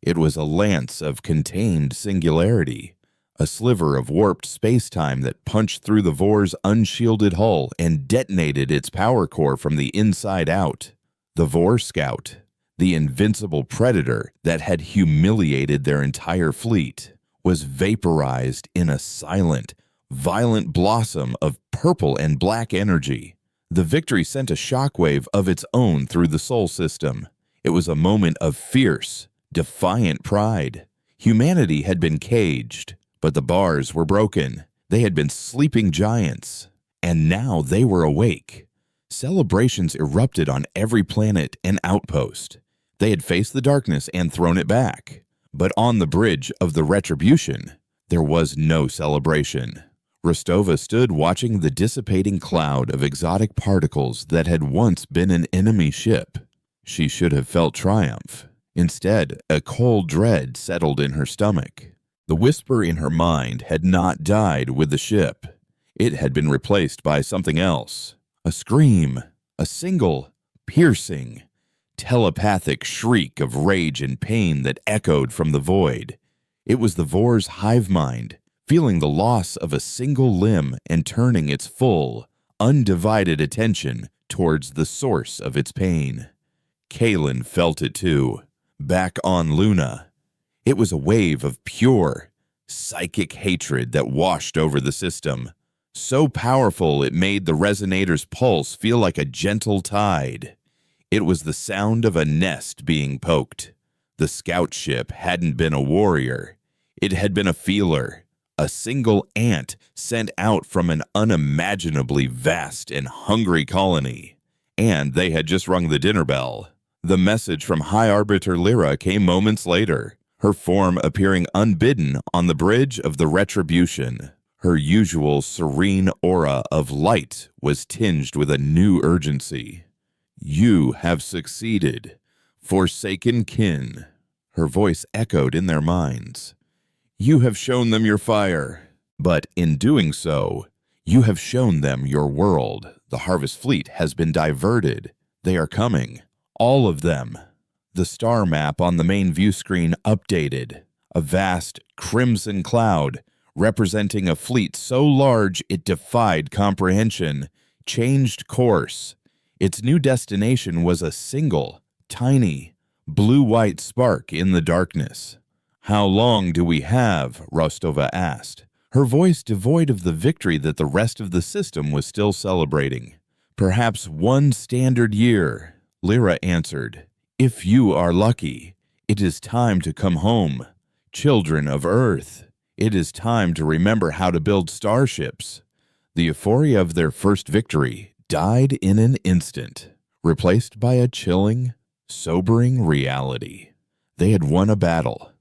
S1: It was a lance of contained singularity, a sliver of warped space-time that punched through the Vor's unshielded hull and detonated its power core from the inside out. The Vor Scout, the invincible predator that had humiliated their entire fleet, was vaporized in a silent, violent blossom of purple and black energy. The victory sent a shockwave of its own through the Sol system. It was a moment of fierce, defiant pride. Humanity had been caged, But the bars were broken. They had been sleeping giants, and now they were awake. Celebrations erupted on every planet and outpost. They had faced the darkness and thrown it back. But on the bridge of the Retribution, there was no celebration. Rostova stood watching the dissipating cloud of exotic particles that had once been an enemy ship. She should have felt triumph. Instead, a cold dread settled in her stomach. The whisper in her mind had not died with the ship. It had been replaced by something else. A scream, a single, piercing, telepathic shriek of rage and pain that echoed from the void. It was the Vor's hive mind, feeling the loss of a single limb and turning its full, undivided attention towards the source of its pain. Kalen felt it too, back on Luna. It was a wave of pure, psychic hatred that washed over the system, so powerful it made the resonator's pulse feel like a gentle tide. It was the sound of a nest being poked. The scout ship hadn't been a warrior. It had been a feeler, a single ant sent out from an unimaginably vast and hungry colony. And they had just rung the dinner bell. The message from High Arbiter Lyra came moments later, her form appearing unbidden on the bridge of the Retribution. Her usual serene aura of light was tinged with a new urgency. "You have succeeded, forsaken kin," her voice echoed in their minds. "You have shown them your fire, but in doing so, you have shown them your world. The Harvest Fleet has been diverted. They are coming. All of them." The star map on the main view screen updated. A vast crimson cloud, representing a fleet so large it defied comprehension, changed course. Its new destination was a single, tiny, blue-white spark in the darkness. "How long do we have?" Rostova asked, her voice devoid of the victory that the rest of the system was still celebrating. "Perhaps 1 standard year," Lyra answered. "If you are lucky, it is time to come home. Children of Earth, it is time to remember how to build starships." The euphoria of their first victory died in an instant, replaced by a chilling, sobering reality. They had won a battle,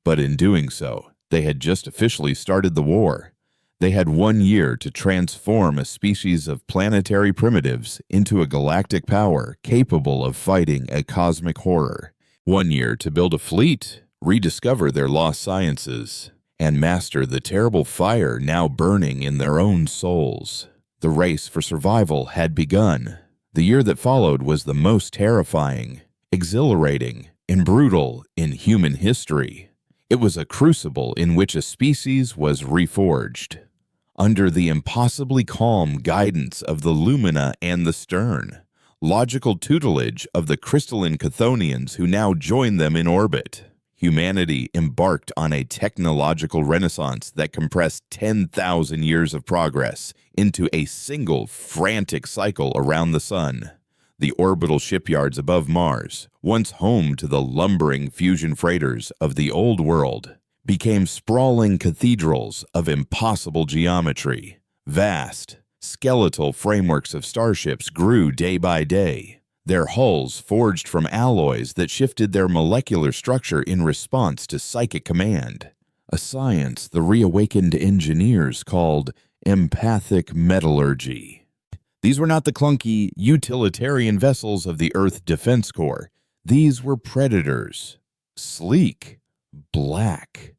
S1: but in doing so, they had just officially started the war. They had 1 year to transform a species of planetary primitives into a galactic power capable of fighting a cosmic horror. 1 year to build a fleet, rediscover their lost sciences, and master the terrible fire now burning in their own souls. The race for survival had begun. The year that followed was the most terrifying, exhilarating, and brutal in human history. It was a crucible in which a species was reforged. Under the impossibly calm guidance of the Lumina and the stern, logical tutelage of the crystalline Chthonians who now joined them in orbit, humanity embarked on a technological renaissance that compressed 10,000 years of progress into a single frantic cycle around the sun. The orbital shipyards above Mars, once home to the lumbering fusion freighters of the old world, became sprawling cathedrals of impossible geometry. Vast, skeletal frameworks of starships grew day by day, their hulls forged from alloys that shifted their molecular structure in response to psychic command, a science the reawakened engineers called empathic metallurgy. These were not the clunky, utilitarian vessels of the Earth Defense Corps. These were predators, sleek, black,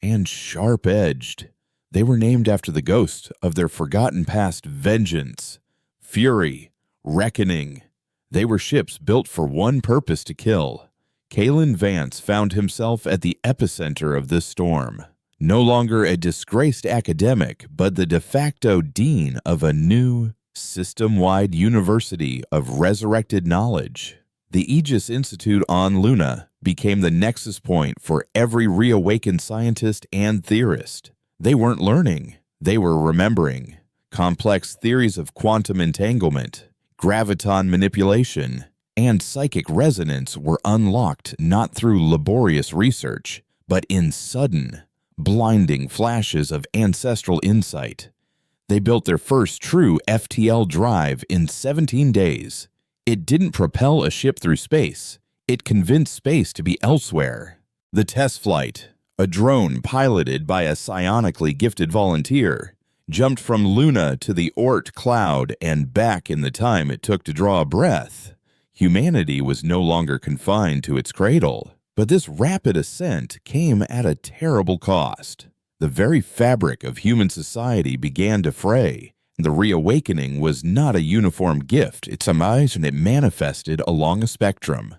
S1: and sharp-edged. They were named after the ghost of their forgotten past vengeance, fury, reckoning. They were ships built for one purpose: to kill. Kalen Vance found himself at the epicenter of this storm. No longer a disgraced academic, but the de facto dean of a new, system-wide university of resurrected knowledge. The Aegis Institute on Luna became the nexus point for every reawakened scientist and theorist. They weren't learning, they were remembering. Complex theories of quantum entanglement, graviton manipulation, and psychic resonance were unlocked not through laborious research, but in sudden, blinding flashes of ancestral insight. They built their first true FTL drive in 17 days. It didn't propel a ship through space. It convinced space to be elsewhere. The test flight, a drone piloted by a psionically gifted volunteer, jumped from Luna to the Oort cloud and back in the time it took to draw a breath. Humanity was no longer confined to its cradle, but this rapid ascent came at a terrible cost. The very fabric of human society began to fray. The reawakening was not a uniform gift. It emerged and it manifested along a spectrum.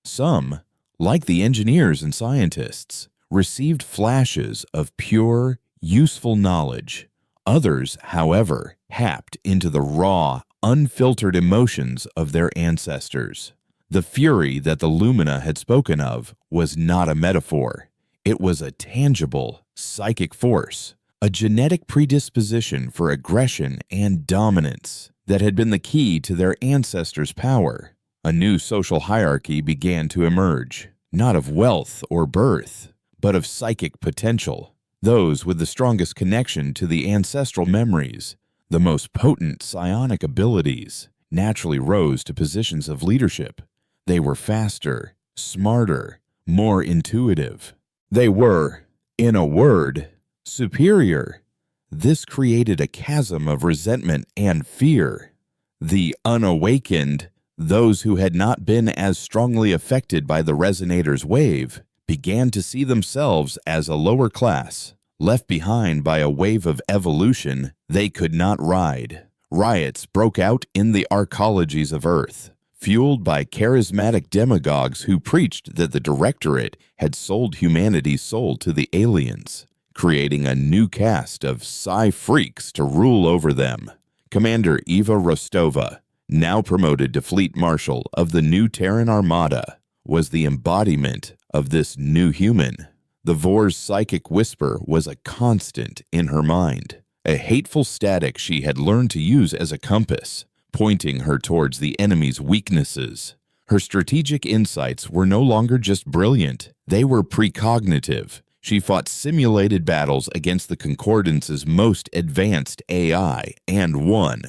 S1: Some, like the engineers and scientists, received flashes of pure, useful knowledge. Others, however, tapped into the raw, unfiltered emotions of their ancestors. The fury that the Lumina had spoken of was not a metaphor. It was a tangible, psychic force, a genetic predisposition for aggression and dominance that had been the key to their ancestors' power. A new social hierarchy began to emerge, not of wealth or birth, but of psychic potential. Those with the strongest connection to the ancestral memories, the most potent psionic abilities, naturally rose to positions of leadership. They were faster, smarter, more intuitive. They were, in a word, superior. This created a chasm of resentment and fear. The unawakened, those who had not been as strongly affected by the resonator's wave, began to see themselves as a lower class, left behind by a wave of evolution they could not ride. Riots broke out in the arcologies of Earth, fueled by charismatic demagogues who preached that the Directorate had sold humanity's soul to the aliens, creating a new caste of sci-freaks to rule over them. Commander Eva Rostova, now promoted to Fleet Marshal of the new Terran Armada, was the embodiment of this new human. The Vor's psychic whisper was a constant in her mind, a hateful static she had learned to use as a compass, pointing her towards the enemy's weaknesses. Her strategic insights were no longer just brilliant, they were precognitive. She fought simulated battles against the Concordance's most advanced AI and won,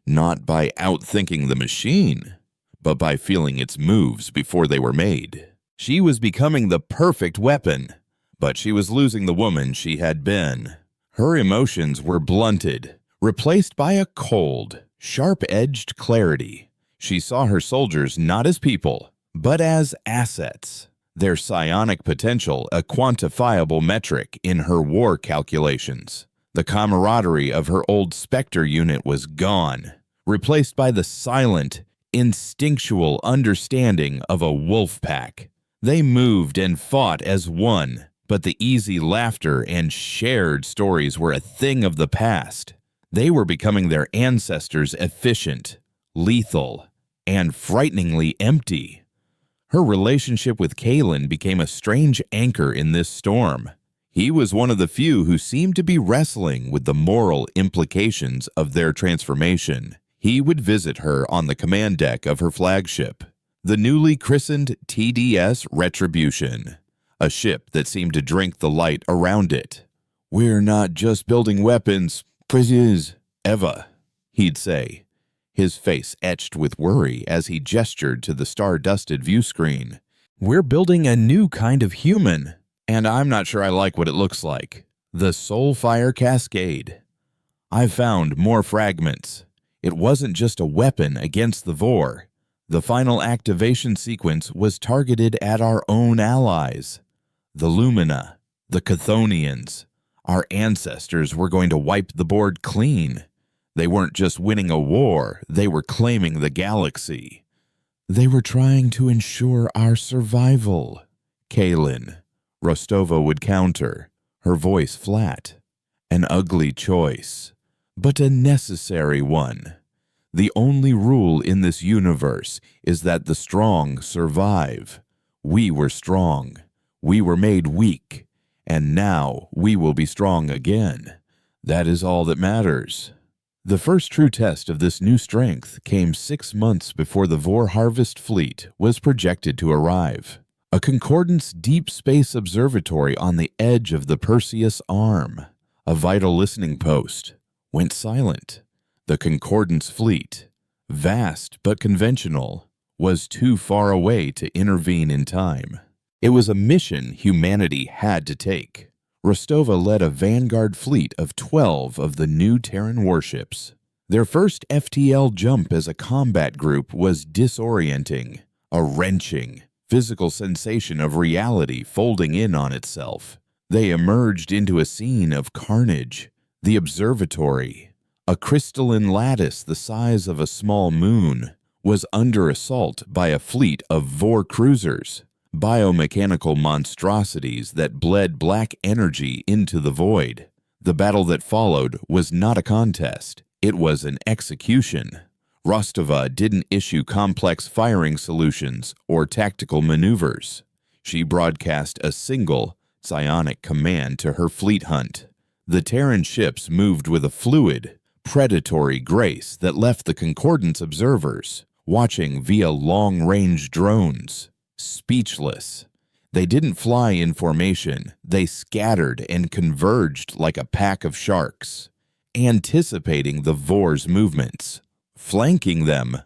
S1: not by outthinking the machine, but by feeling its moves before they were made. She was becoming the perfect weapon, but she was losing the woman she had been. Her emotions were blunted, replaced by a cold, sharp-edged clarity. She saw her soldiers not as people, but as assets. Their psionic potential a quantifiable metric in her war calculations. The camaraderie of her old Spectre unit was gone, replaced by the silent, instinctual understanding of a wolf pack. They moved and fought as one, but the easy laughter and shared stories were a thing of the past. They were becoming their ancestors efficient, lethal, and frighteningly empty. Her relationship with Kalen became a strange anchor in this storm. He was one of the few who seemed to be wrestling with the moral implications of their transformation. He would visit her on the command deck of her flagship, the newly christened TDS Retribution, a ship that seemed to drink the light around it. "We're not just building weapons, prisoners, Eva," he'd say, his face etched with worry as he gestured to the star-dusted view screen. "We're building a new kind of human, and I'm not sure I like what it looks like. The Soulfire Cascade. I've found more fragments. It wasn't just a weapon against the Vor. The final activation sequence was targeted at our own allies, the Lumina, the Chthonians. Our ancestors were going to wipe the board clean. They weren't just winning a war, they were claiming the galaxy. They were trying to ensure our survival." Kalen, Rostova would counter, her voice flat. "An ugly choice, but a necessary one. The only rule in this universe is that the strong survive. We were strong. We were made weak, and now we will be strong again. That is all that matters." The first true test of this new strength came 6 months before the Vor Harvest fleet was projected to arrive. A Concordance deep space observatory on the edge of the Perseus Arm, a vital listening post, went silent. The Concordance fleet, vast but conventional, was too far away to intervene in time. It was a mission humanity had to take. Rostova led a vanguard fleet of 12 of the new Terran warships. Their first FTL jump as a combat group was disorienting, a wrenching, physical sensation of reality folding in on itself. They emerged into a scene of carnage. The observatory, a crystalline lattice the size of a small moon, was under assault by a fleet of Vor cruisers, biomechanical monstrosities that bled black energy into the void. The battle that followed was not a contest. It was an execution. Rostova didn't issue complex firing solutions or tactical maneuvers. She broadcast a single, psionic command to her fleet hunt. The Terran ships moved with a fluid, predatory grace that left the Concordance observers, watching via long-range drones, speechless. They didn't fly in formation. They scattered and converged like a pack of sharks, anticipating the Vor's movements, flanking them,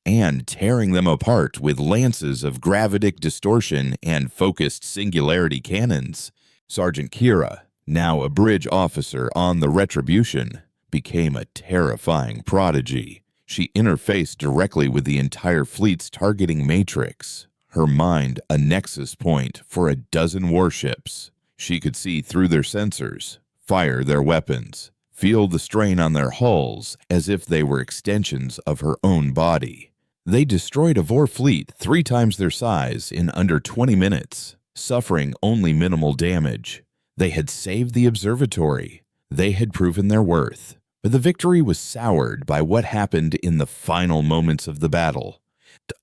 S1: and tearing them apart with lances of gravitic distortion and focused singularity cannons. Sergeant Kira, now a bridge officer on the Retribution, became a terrifying prodigy. She interfaced directly with the entire fleet's targeting matrix, her mind a nexus point for a dozen warships. She could see through their sensors, fire their weapons, feel the strain on their hulls as if they were extensions of her own body. They destroyed a Vor fleet 3 times their size in under 20 minutes, suffering only minimal damage. They had saved the observatory. They had proven their worth. But the victory was soured by what happened in the final moments of the battle.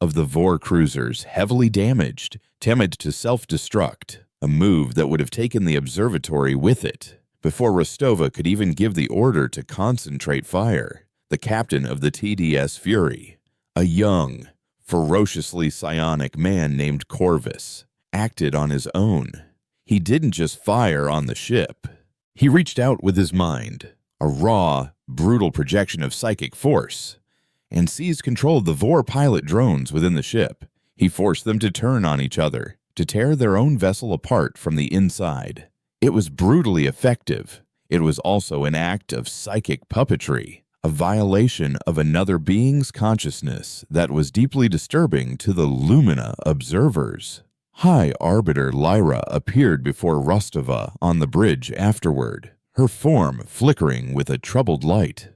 S1: Of the Vor cruisers heavily damaged, tempted to self-destruct, a move that would have taken the observatory with it. Before Rostova could even give the order to concentrate fire, the captain of the TDS Fury, a young, ferociously psionic man named Corvus, acted on his own. He didn't just fire on the ship. He reached out with his mind, a raw, brutal projection of psychic force, and seized control of the Vor pilot drones within the ship. He forced them to turn on each other, to tear their own vessel apart from the inside. It was brutally effective. It was also an act of psychic puppetry, a violation of another being's consciousness that was deeply disturbing to the Lumina observers. High Arbiter Lyra appeared before Rostova on the bridge afterward, her form flickering with a troubled light.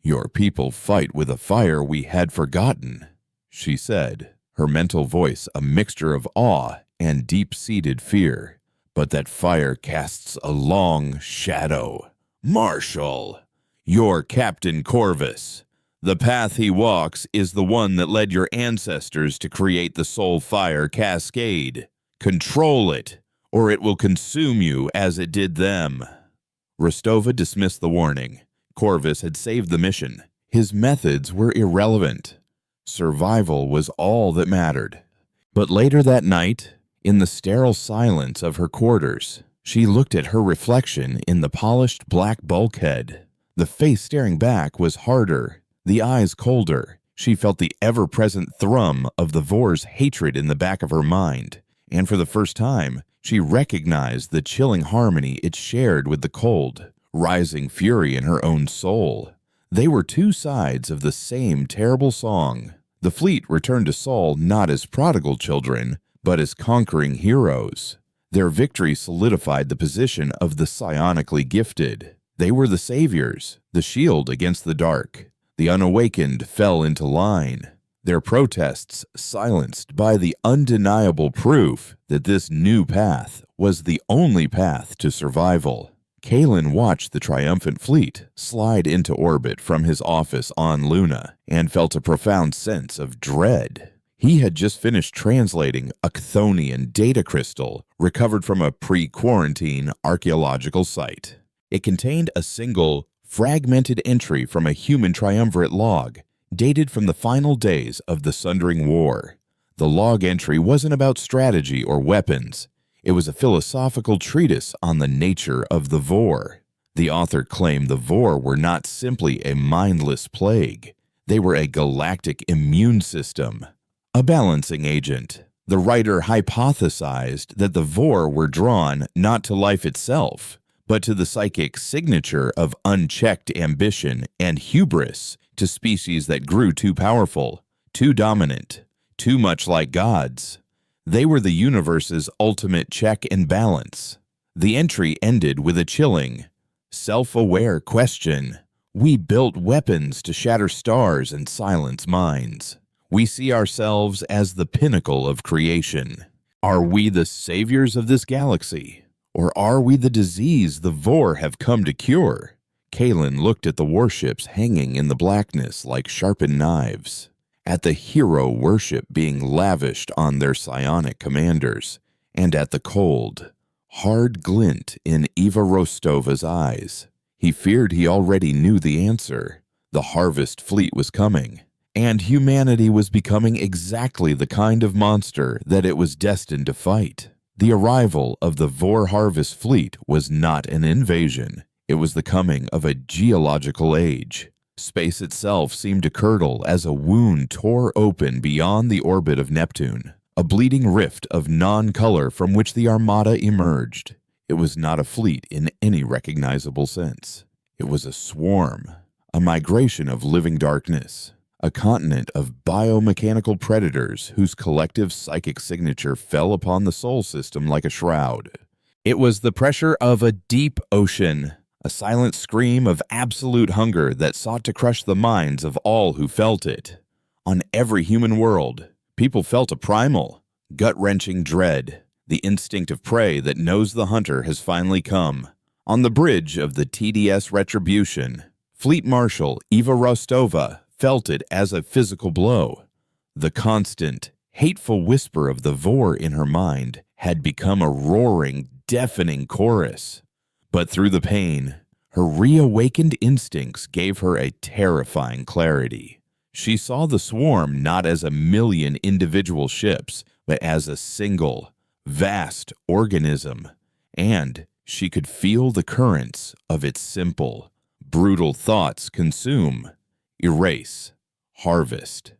S1: "Your people fight with a fire we had forgotten," she said, her mental voice a mixture of awe and deep-seated fear. "But that fire casts a long shadow. Marshal, your Captain Corvus. The path he walks is the one that led your ancestors to create the Soul Fire Cascade. Control it, or it will consume you as it did them." Rostova dismissed the warning. Corvus had saved the mission. His methods were irrelevant. Survival was all that mattered. But later that night, in the sterile silence of her quarters, she looked at her reflection in the polished black bulkhead. The face staring back was harder, the eyes colder. She felt the ever-present thrum of the Vor's hatred in the back of her mind, and for the first time, she recognized the chilling harmony it shared with the cold, rising fury in her own soul. They were two sides of the same terrible song. The fleet returned to Sol not as prodigal children, but as conquering heroes. Their victory solidified the position of the psionically gifted. They were the saviors, the shield against the dark. The unawakened fell into line, their protests silenced by the undeniable proof that this new path was the only path to survival. Kalen watched the triumphant fleet slide into orbit from his office on Luna and felt a profound sense of dread. He had just finished translating a Chthonian data crystal recovered from a pre-quarantine archaeological site. It contained a single, fragmented entry from a human triumvirate log dated from the final days of the Sundering War. The log entry wasn't about strategy or weapons. It was a philosophical treatise on the nature of the Vor. The author claimed the Vor were not simply a mindless plague. They were a galactic immune system, a balancing agent. The writer hypothesized that the Vor were drawn not to life itself, but to the psychic signature of unchecked ambition and hubris, to species that grew too powerful, too dominant, too much like gods. They were the universe's ultimate check and balance. The entry ended with a chilling, self-aware question. We built weapons to shatter stars and silence minds. We see ourselves as the pinnacle of creation. Are we the saviors of this galaxy? Or are we the disease the Vor have come to cure? Kalen looked at the warships hanging in the blackness like sharpened knives, at the hero worship being lavished on their psionic commanders, and at the cold, hard glint in Eva Rostova's eyes. He feared he already knew the answer. The harvest fleet was coming, and humanity was becoming exactly the kind of monster that it was destined to fight. The arrival of the Vor harvest fleet was not an invasion. It was the coming of a geological age. Space itself seemed to curdle as a wound tore open beyond the orbit of Neptune, a bleeding rift of non-color from which the Armada emerged. It was not a fleet in any recognizable sense. It was a swarm, a migration of living darkness, a continent of biomechanical predators whose collective psychic signature fell upon the Sol system like a shroud. It was the pressure of a deep ocean, a silent scream of absolute hunger that sought to crush the minds of all who felt it. On every human world, people felt a primal, gut-wrenching dread, the instinct of prey that knows the hunter has finally come. On the bridge of the TDS Retribution, Fleet Marshal Eva Rostova felt it as a physical blow. The constant, hateful whisper of the Vor in her mind had become a roaring, deafening chorus. But through the pain, her reawakened instincts gave her a terrifying clarity. She saw the swarm not as a million individual ships, but as a single, vast organism, and she could feel the currents of its simple, brutal thoughts consume, erase, harvest.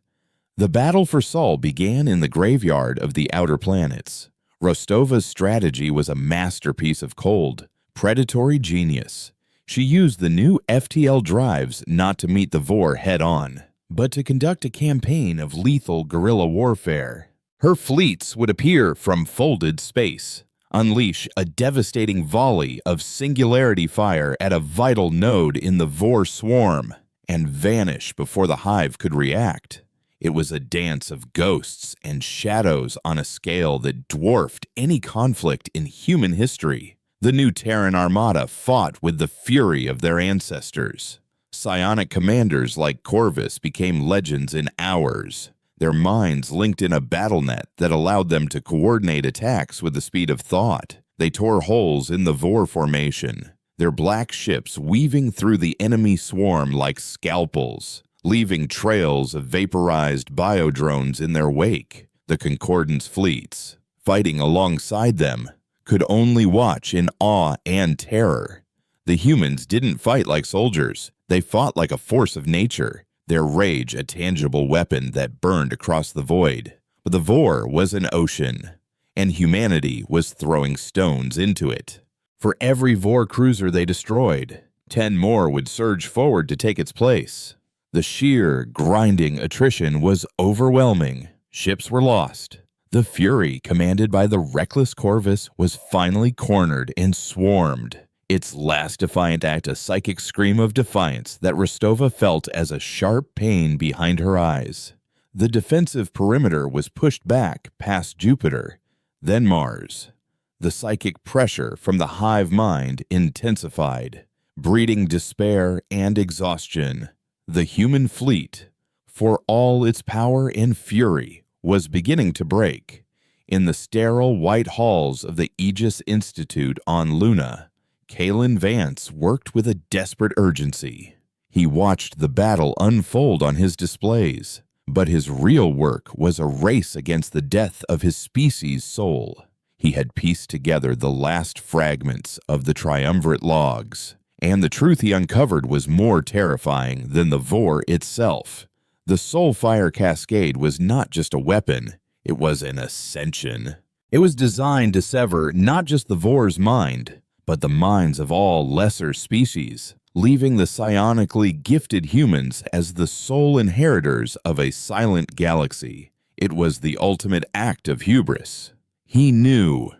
S1: The battle for Sol began in the graveyard of the outer planets. Rostova's strategy was a masterpiece of cold, predatory genius. She used the new FTL drives not to meet the Vor head-on, but to conduct a campaign of lethal guerrilla warfare. Her fleets would appear from folded space, unleash a devastating volley of singularity fire at a vital node in the Vor swarm, and vanish before the hive could react. It was a dance of ghosts and shadows on a scale that dwarfed any conflict in human history. The new Terran Armada fought with the fury of their ancestors. Psionic commanders like Corvus became legends in hours, their minds linked in a battle net that allowed them to coordinate attacks with the speed of thought. They tore holes in the Vor formation, their black ships weaving through the enemy swarm like scalpels, leaving trails of vaporized biodrones in their wake. The Concordance fleets, fighting alongside them, could only watch in awe and terror. The humans didn't fight like soldiers. They fought like a force of nature, their rage a tangible weapon that burned across the void. But the Vor was an ocean, and humanity was throwing stones into it. For every Vor cruiser they destroyed, 10 more would surge forward to take its place. The sheer, grinding attrition was overwhelming. Ships were lost. The fury commanded by the reckless Corvus was finally cornered and swarmed, its last defiant act a psychic scream of defiance that Rostova felt as a sharp pain behind her eyes. The defensive perimeter was pushed back past Jupiter, then Mars. The psychic pressure from the hive mind intensified, breeding despair and exhaustion. The human fleet, for all its power and fury, was beginning to break. In the sterile white halls of the Aegis Institute on Luna, Kalen Vance worked with a desperate urgency. He watched the battle unfold on his displays, But his real work was a race against the death of his species' soul. He had pieced together the last fragments of the triumvirate logs, and the truth he uncovered was more terrifying than the Vor itself. The soul fire cascade was not just a weapon, it was an ascension. It was designed to sever not just the Vor's mind, but the minds of all lesser species, leaving the psionically gifted humans as the sole inheritors of a silent galaxy. It was the ultimate act of hubris. He knew,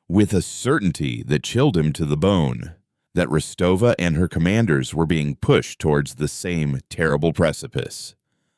S1: with a certainty that chilled him to the bone, that Rostova and her commanders were being pushed towards the same terrible precipice.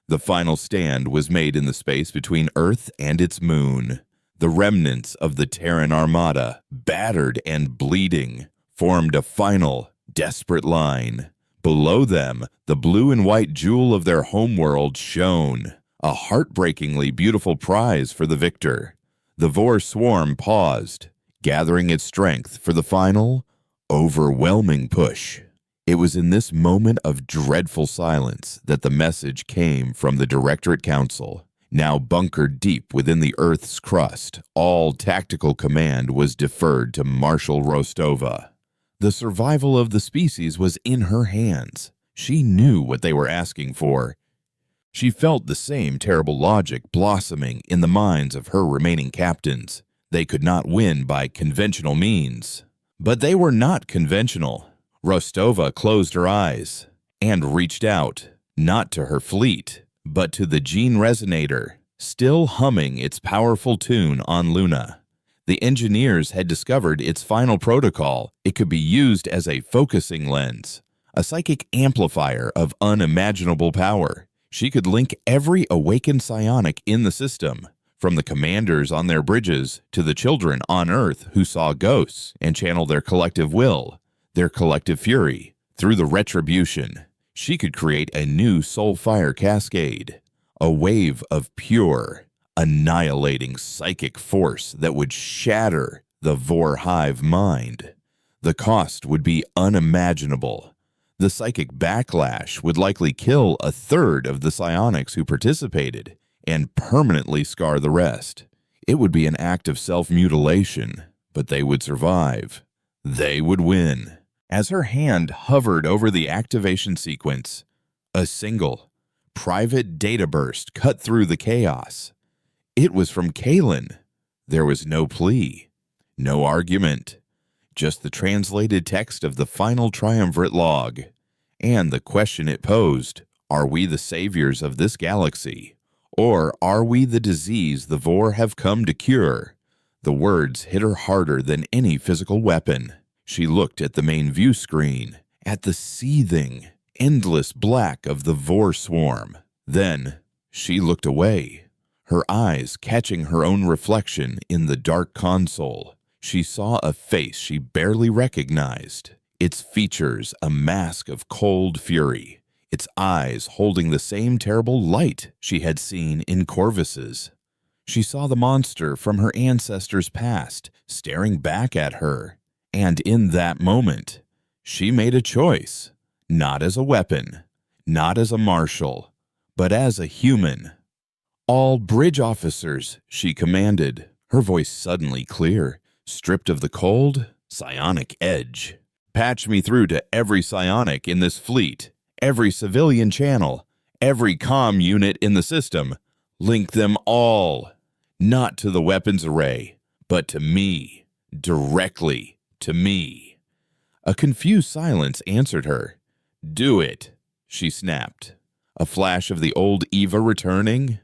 S1: The final stand was made in the space between Earth and its moon. The remnants of the Terran armada, battered and bleeding, formed a final, desperate line. Below them, the blue and white jewel of their homeworld shone, a heartbreakingly beautiful prize for the victor. The Vor swarm paused, gathering its strength for the final, overwhelming push. It was in this moment of dreadful silence that the message came from the Directorate Council. Now bunkered deep within the Earth's crust, all tactical command was deferred to Marshal Rostova. The survival of the species was in her hands. She knew what they were asking for. She felt the same terrible logic blossoming in the minds of her remaining captains. They could not win by conventional means. But they were not conventional. Rostova closed her eyes and reached out, not to her fleet, but to the gene resonator, still humming its powerful tune on Luna. The engineers had discovered its final protocol. It could be used as a focusing lens, a psychic amplifier of unimaginable power. She could link every awakened psionic in the system, from the commanders on their bridges to the children on Earth who saw ghosts, and channel their collective will, their collective fury, through the retribution. She could create a new soul fire cascade, a wave of pure, annihilating psychic force that would shatter the Vor hive mind. The cost would be unimaginable. The psychic backlash would likely kill a third of the psionics who participated and permanently scar the rest. It would be an act of self-mutilation, but they would survive. They would win. As her hand hovered over the activation sequence, a single, private data burst cut through the chaos. It was from Kalen. There was no plea, no argument, just the translated text of the final triumvirate log. And the question it posed, are we the saviors of this galaxy? Or are we the disease the Vor have come to cure? The words hit her harder than any physical weapon. She looked at the main view screen, at the seething, endless black of the Vor swarm. Then she looked away, her eyes catching her own reflection in the dark console. She saw a face she barely recognized, its features a mask of cold fury, its eyes holding the same terrible light she had seen in Corvus's. She saw the monster from her ancestors' past staring back at her. And in that moment, she made a choice, not as a weapon, not as a marshal, but as a human. All bridge officers, she commanded, her voice suddenly clear, stripped of the cold, psionic edge. Patch me through to every psionic in this fleet, every civilian channel, every comm unit in the system. Link them all, not to the weapons array, but to me, directly. To me. A confused silence answered her. Do it, she snapped. A flash of the old Eva returning.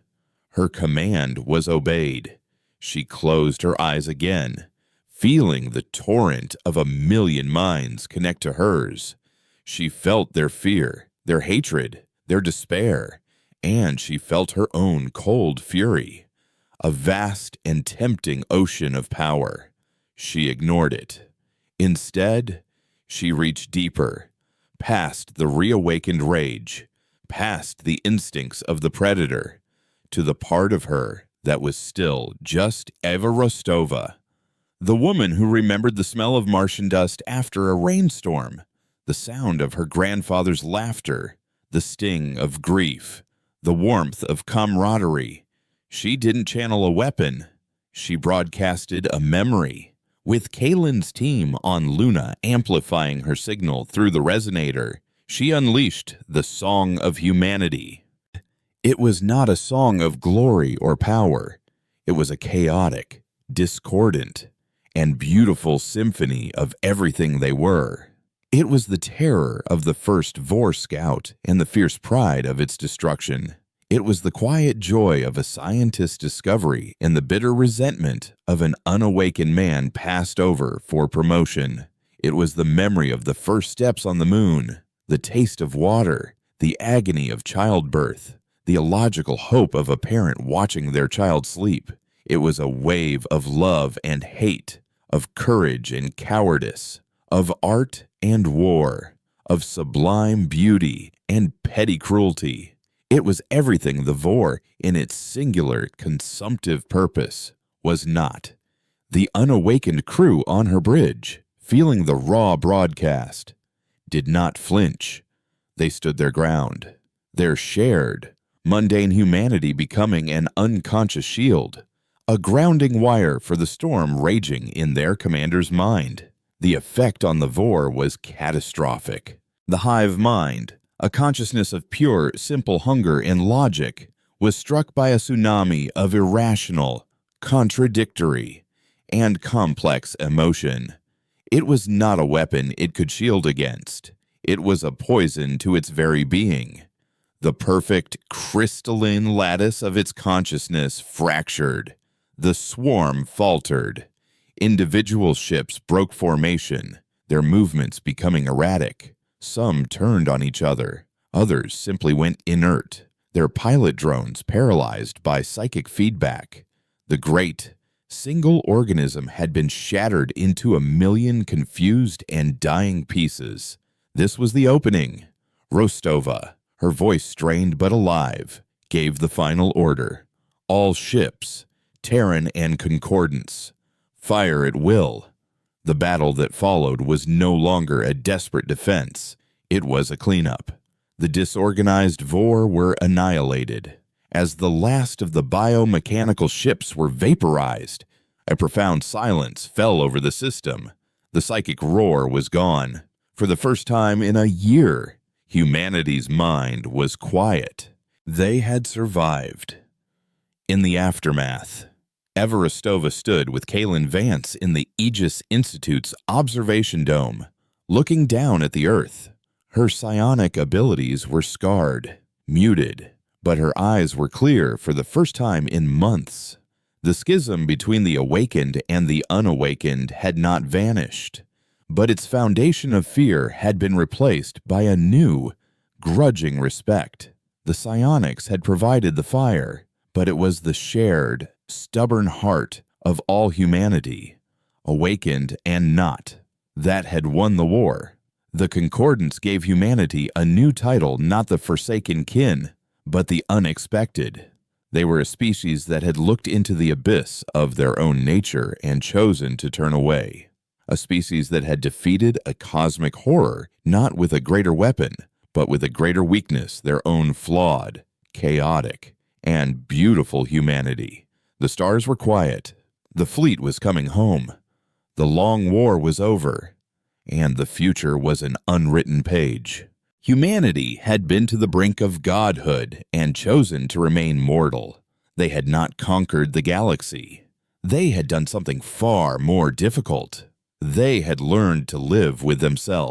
S1: Her command was obeyed. She closed her eyes again, feeling the torrent of 1,000,000 minds connect to hers. She felt their fear, their hatred, their despair, and she felt her own cold fury. A vast and tempting ocean of power. She ignored it. Instead, she reached deeper, past the reawakened rage, past the instincts of the predator, to the part of her that was still just Eva Rostova, the woman who remembered the smell of Martian dust after a rainstorm, the sound of her grandfather's laughter, the sting of grief, the warmth of camaraderie. She didn't channel a weapon. She broadcasted a memory, with Kalen's team on Luna amplifying her signal through the resonator. She unleashed the Song of Humanity. It was not a song of glory or power. It was a chaotic, discordant, and beautiful symphony of everything they were. It was the terror of the first Vor Scout and the fierce pride of its destruction. It was the quiet joy of a scientist's discovery and the bitter resentment of an unawakened man passed over for promotion. It was the memory of the first steps on the moon, the taste of water, the agony of childbirth, the illogical hope of a parent watching their child sleep. It was a wave of love and hate, of courage and cowardice, of art and war, of sublime beauty and petty cruelty. It was everything the Vor, in its singular, consumptive purpose, was not. The unawakened crew on her bridge, feeling the raw broadcast, did not flinch. They stood their ground, their shared, mundane humanity becoming an unconscious shield, a grounding wire for the storm raging in their commander's mind. The effect on the Vor was catastrophic. The hive mind, a consciousness of pure, simple hunger and logic, was struck by a tsunami of irrational, contradictory, and complex emotion. It was not a weapon it could shield against. It was a poison to its very being. The perfect, crystalline lattice of its consciousness fractured. The swarm faltered. Individual ships broke formation, their movements becoming erratic. Some turned on each other. Others simply went inert, their pilot drones paralyzed by psychic feedback. The great, single organism had been shattered into a million confused and dying pieces. This was the opening. Rostova, her voice strained but alive, gave the final order. All ships, Terran and Concordance, fire at will. The battle that followed was no longer a desperate defense. It was a cleanup. The disorganized Vor were annihilated. As the last of the biomechanical ships were vaporized, a profound silence fell over the system. The psychic roar was gone. For the first time in a year, humanity's mind was quiet. They had survived. In the aftermath, Everestova stood with Kalen Vance in the Aegis Institute's observation dome, looking down at the Earth. Her psionic abilities were scarred, muted, but her eyes were clear for the first time in months. The schism between the awakened and the unawakened had not vanished, but its foundation of fear had been replaced by a new, grudging respect. The psionics had provided the fire, but it was the shared, stubborn heart of all humanity, awakened and not, that had won the war. The Concordance gave humanity a new title, not the Forsaken Kin, but the Unexpected. They were a species that had looked into the abyss of their own nature and chosen to turn away. A species that had defeated a cosmic horror, not with a greater weapon, but with a greater weakness, their own flawed, chaotic, and beautiful humanity. The stars were quiet. The fleet was coming home. The long war was over, and the future was an unwritten page. Humanity had been to the brink of godhood and chosen to remain mortal. They had not conquered the galaxy. They had done something far more difficult. They had learned to live with themselves.